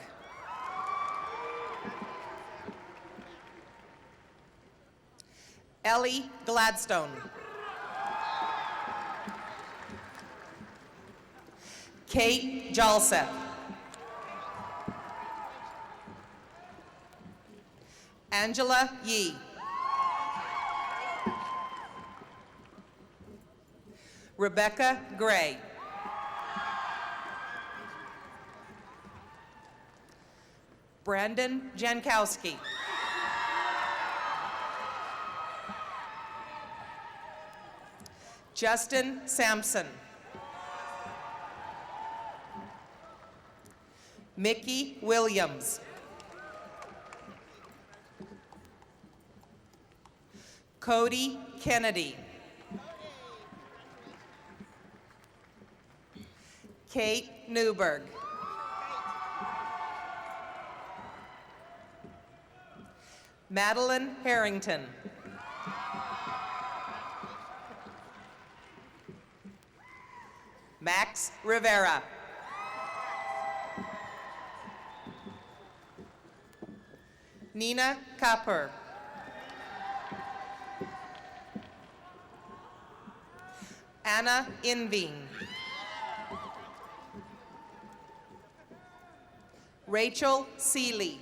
Ellie Gladstone. Kate Jalseth. Angela Yee. Rebecca Gray. Brandon Jankowski. Justin Sampson. Mickey Williams. Cody Kennedy. Kate Newberg. Madeline Harrington. Max Rivera. Nina Kapper. Anna Inving. Rachel Seeley.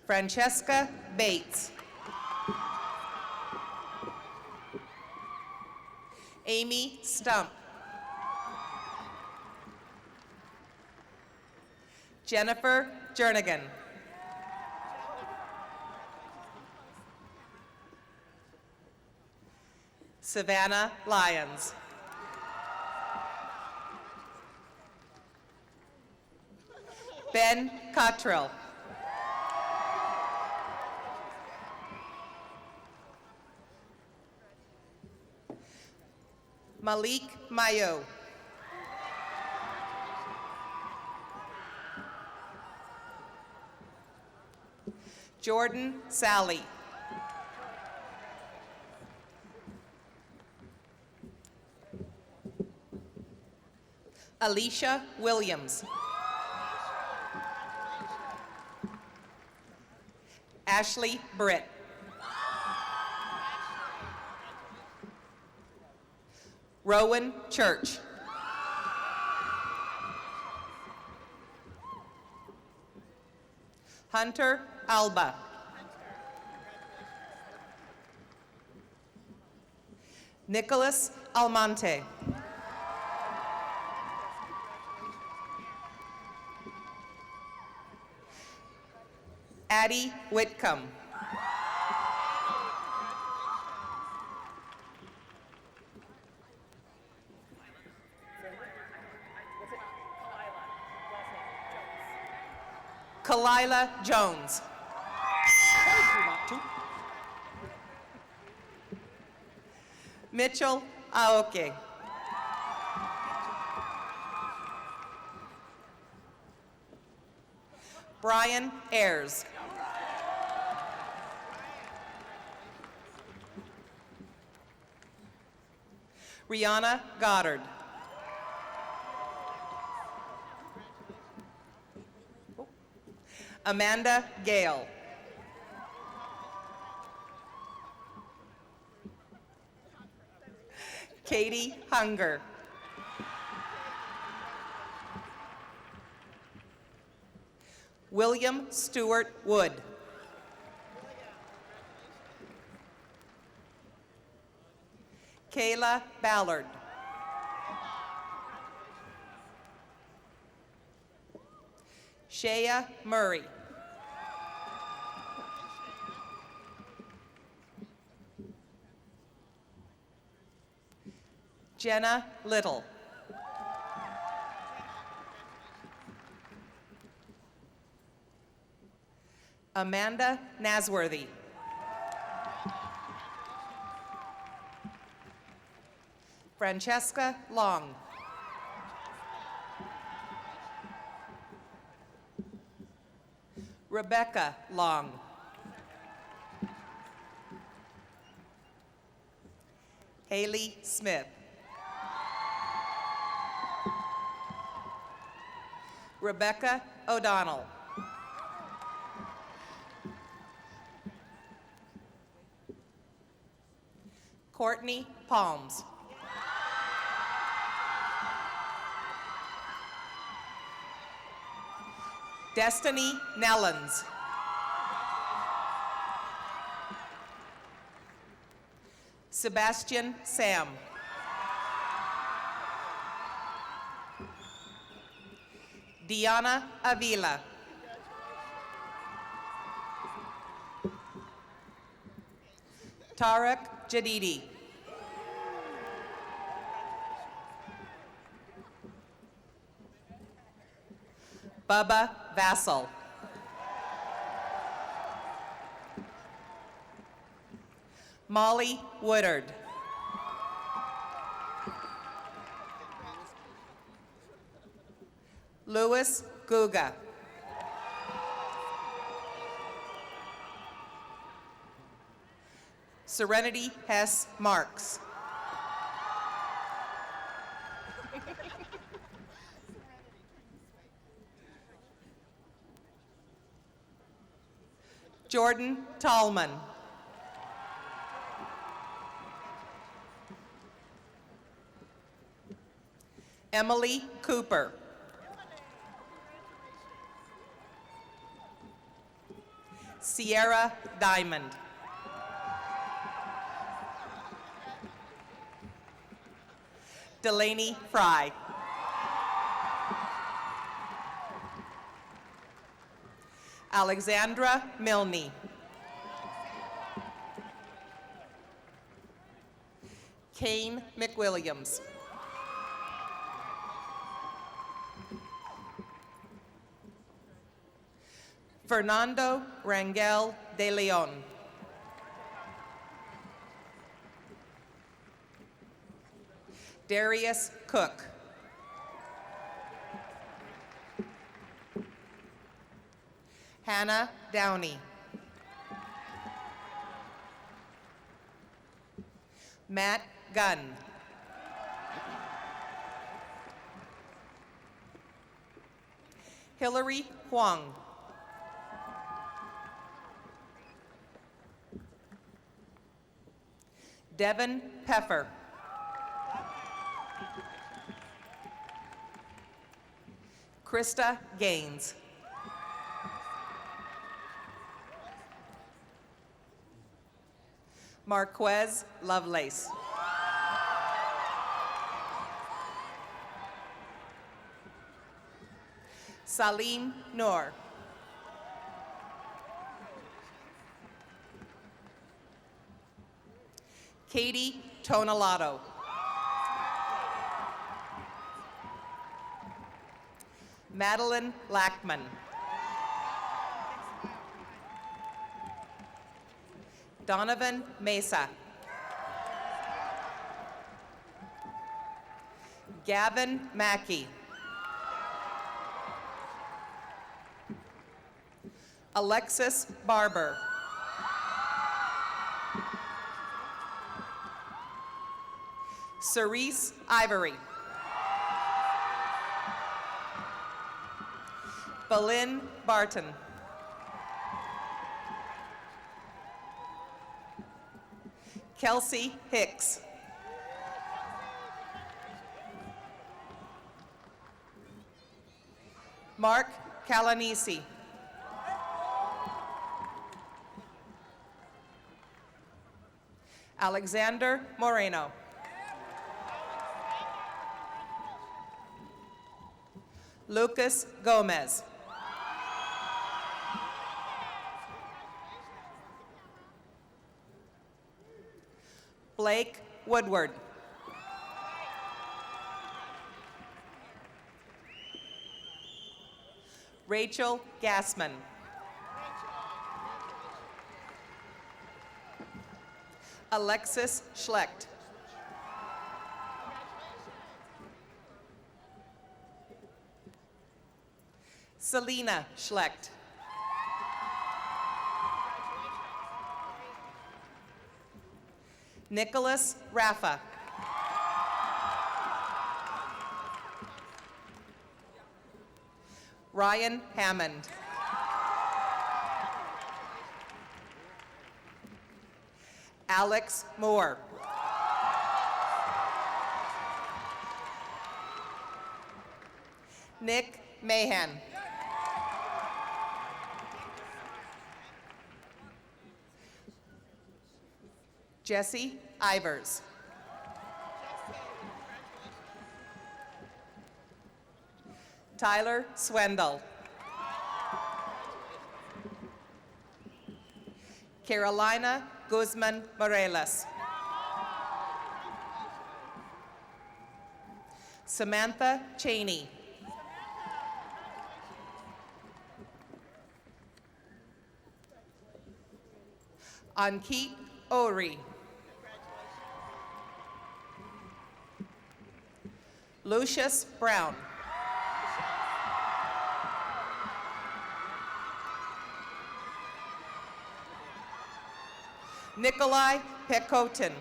Francesca Bates. Amy Stump. Jennifer Jernigan. Savannah Lyons. Ben Cottrell. Malik Mayo. Jordan Sally. Alicia Williams. Ashley Britt. Rowan Church. Hunter Alba. Nicholas Almonte. Addie Whitcomb. Kalila Jones. Mitchell Aoke. Brian Ayers. Rihanna Goddard. Amanda Gale. Katie Hunger. William Stewart Wood. Kayla Ballard. Shea Murray. Jenna Little. Amanda Nasworthy. Francesca Long. Rebecca Long. Haley Smith. Rebecca O'Donnell. Courtney Palms. Destiny Nellens. Sebastian Sam. Diana Avila. Tarek Jadidi. Bubba Vassal. Molly Woodard. Louis Guga. Serenity Hess Marks. Jordan Tallman. Emily Cooper. Sierra Diamond. Delaney Fry. Alexandra Milne. Kane McWilliams. Fernando Rangel de Leon. Darius Cook. Hannah Downey. Matt Gunn. Hillary Huang. Devin Peffer. Krista Gaines. Marquez Lovelace. Salim Noor. Katie Tonalato. Madeline Lackman. Donovan Mesa. Gavin Mackey. Alexis Barber. Cerise Ivory. Belin Barton. Kelsey Hicks. Mark Calanisi. Alexander Moreno. Lucas Gomez. Blake Woodward. Rachel Gassman. Alexis Schlecht. Selena Schlecht. Nicholas Raffa. Ryan Hammond. Alex Moore. Nick Mahan. Jesse Ivers. Tyler Swendel. Carolina Guzman Morelos. Samantha Cheney. Ankit Ori. Lucius Brown. Nikolai Pekotin.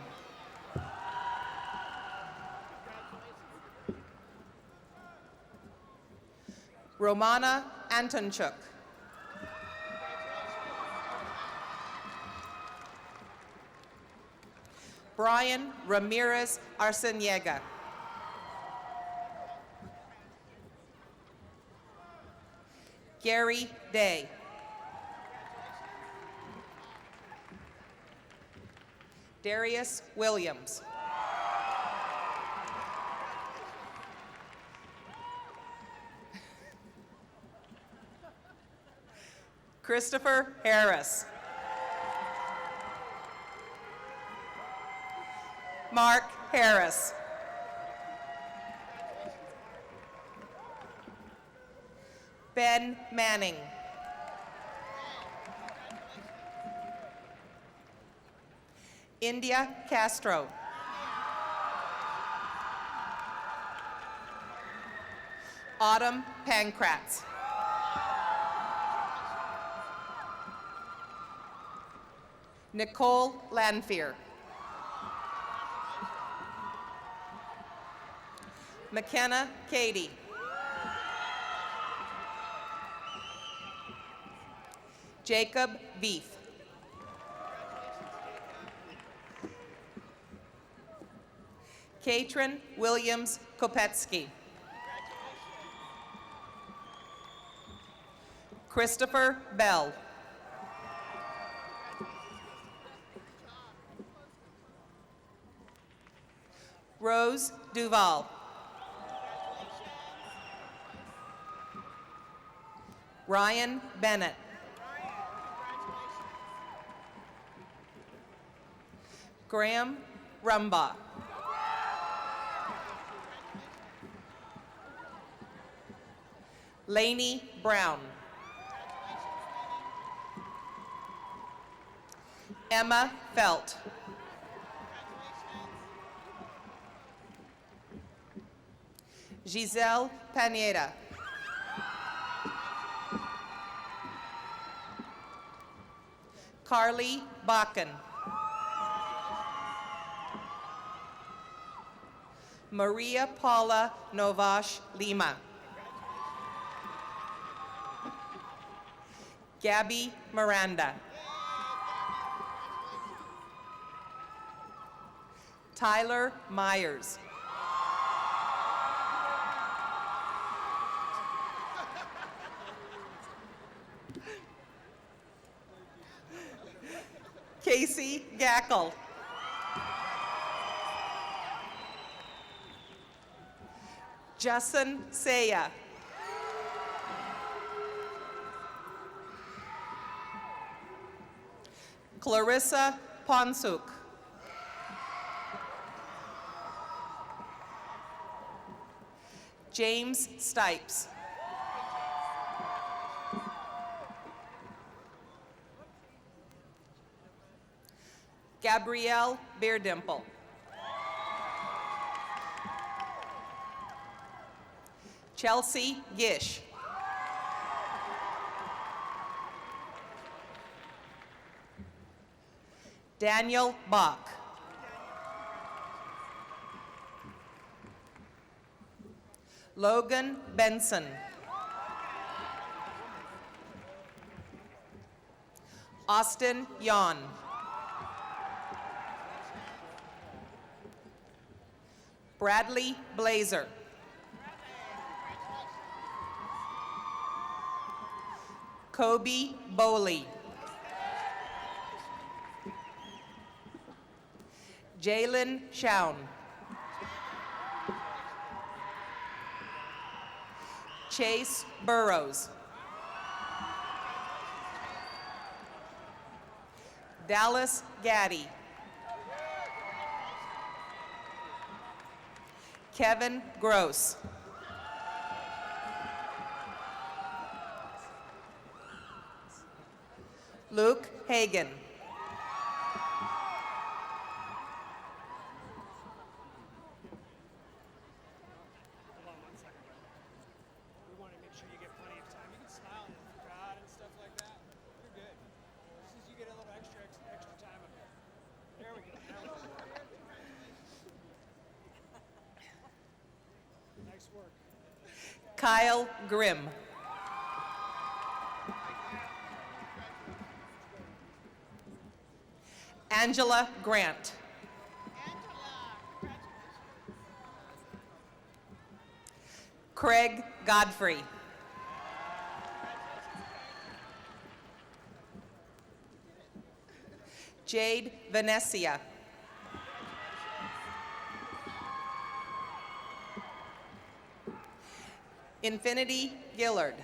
Romana Antonchuk. Brian Ramirez Arceniega. Gary Day. Darius Williams. Christopher Harris. Mark Harris. Ben Manning. India Castro. Autumn Pankratz. Nicole Lanfear. McKenna Cady. Jacob Beef. Katrin Williams Kopetsky. Christopher Bell. Rose Duval. Ryan Bennett. Graham Rumbaugh. Lainey Brown. Emma Felt. Giselle Panetta. Carly Bakken. Maria Paula Novash Lima. Gabby Miranda. Tyler Myers. Casey Gackle. Justin Saya. Clarissa Ponsuk. James Stipes. Gabrielle Beardimple. Chelsea Gish. Daniel Bach. Logan Benson. Austin Yon. Bradley Blazer. Kobe Bowley. Jalen Shaun. Chase Burrows. Dallas Gaddy. Kevin Gross. Luke Hagan. Kyle Grimm. Angela Grant. Craig Godfrey. Jade Venecia. Infinity Gillard.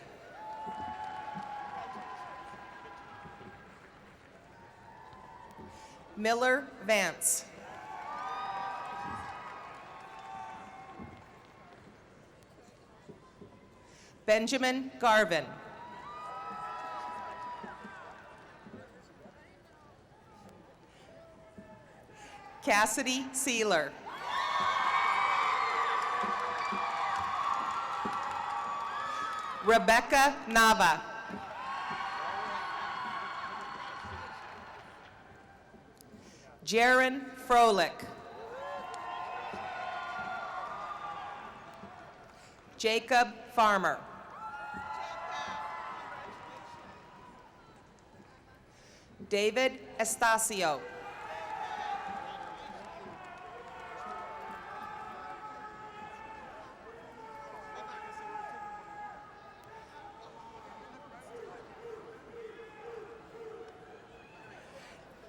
Miller Vance. Benjamin Garvin. Cassidy Sealer. Rebecca Nava. Jaron Froelich. Jacob Farmer. David Estacio.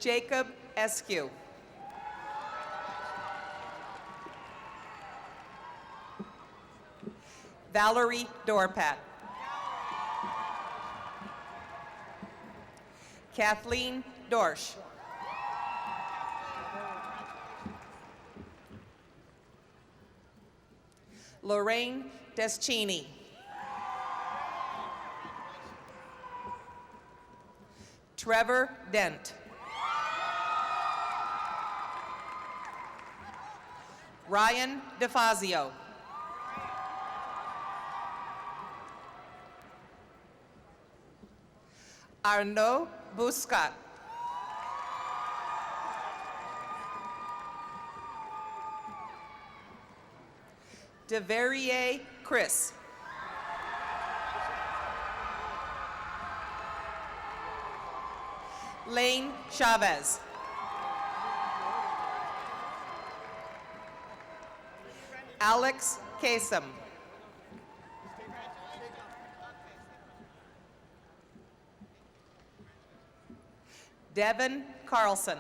Jacob Eskew. Valerie Dorpat. Kathleen Dorsch. Lorraine Deschini. Trevor Dent. Ryan DeFazio. Arnaud Buscat. DeVerrier Chris. Lane Chavez. Alex Kasem. Devin Carlson.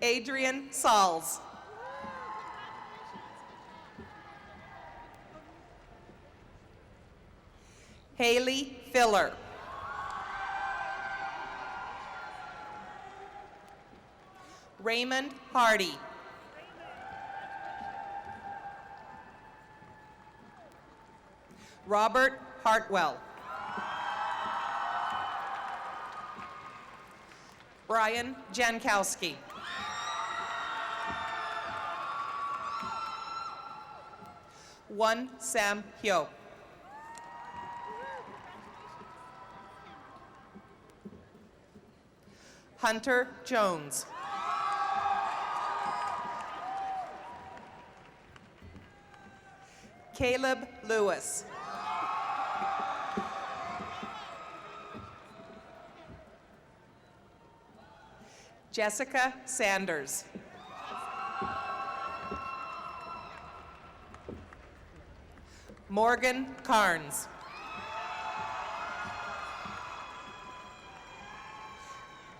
Adrian Sauls. Haley Filler. Raymond Hardy. Robert Hartwell. Brian Jankowski. One Sam Hyo. Hunter Jones. Caleb Lewis. Jessica Sanders. Morgan Carnes.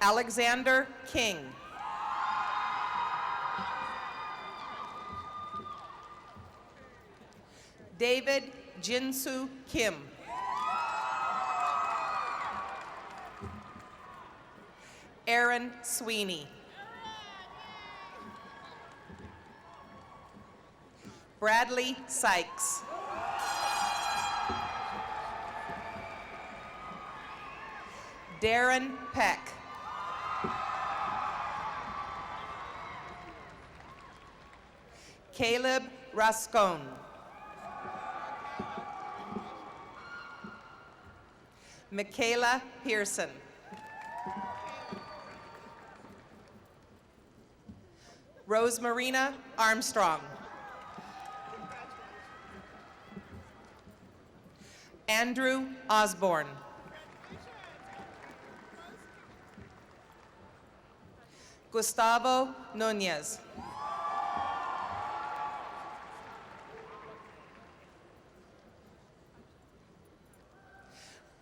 Alexander King. David Jinsu Kim. Aaron Sweeney. Bradley Sykes. Darren Peck. Caleb Rascone. Michaela Pearson. Rosemarina Armstrong. Andrew Osborne. Gustavo Nunez.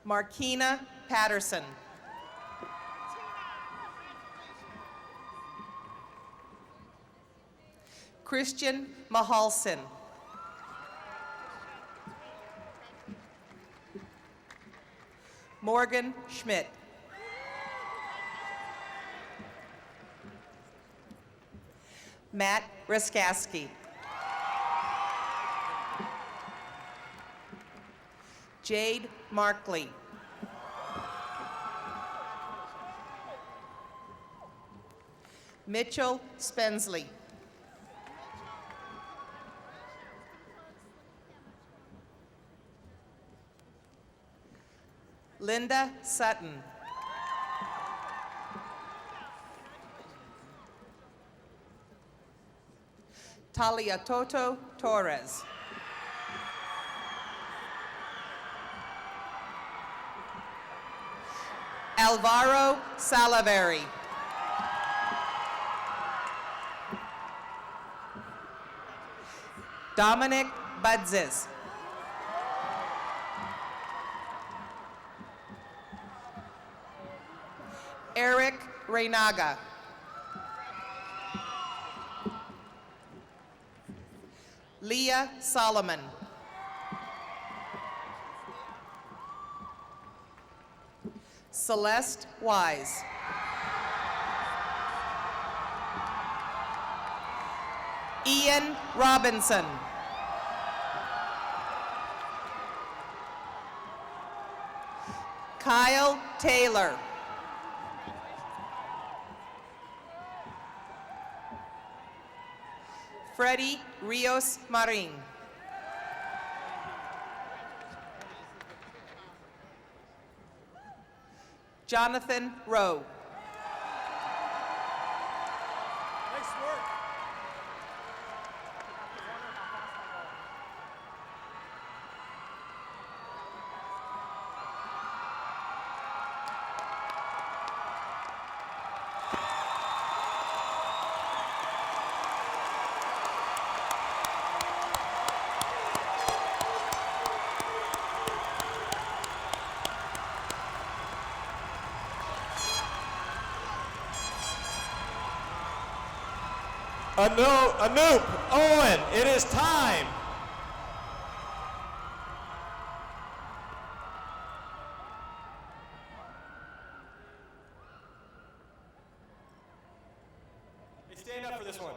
Markina Patterson. Christian Mahalsin. Morgan Schmidt. Matt Riskaski. Jade Markley. Mitchell Spensley. Linda Sutton. Talia Toto Torres. Alvaro Salavari. Dominic Budzis. Eric Reynaga. Leah Solomon. Celeste Wise. Ian Robinson. Kyle Taylor. Freddie Rios Marin. Jonathan Rowe. Nice work. Anoop, Owen, it is time. Hey, stand up for this one.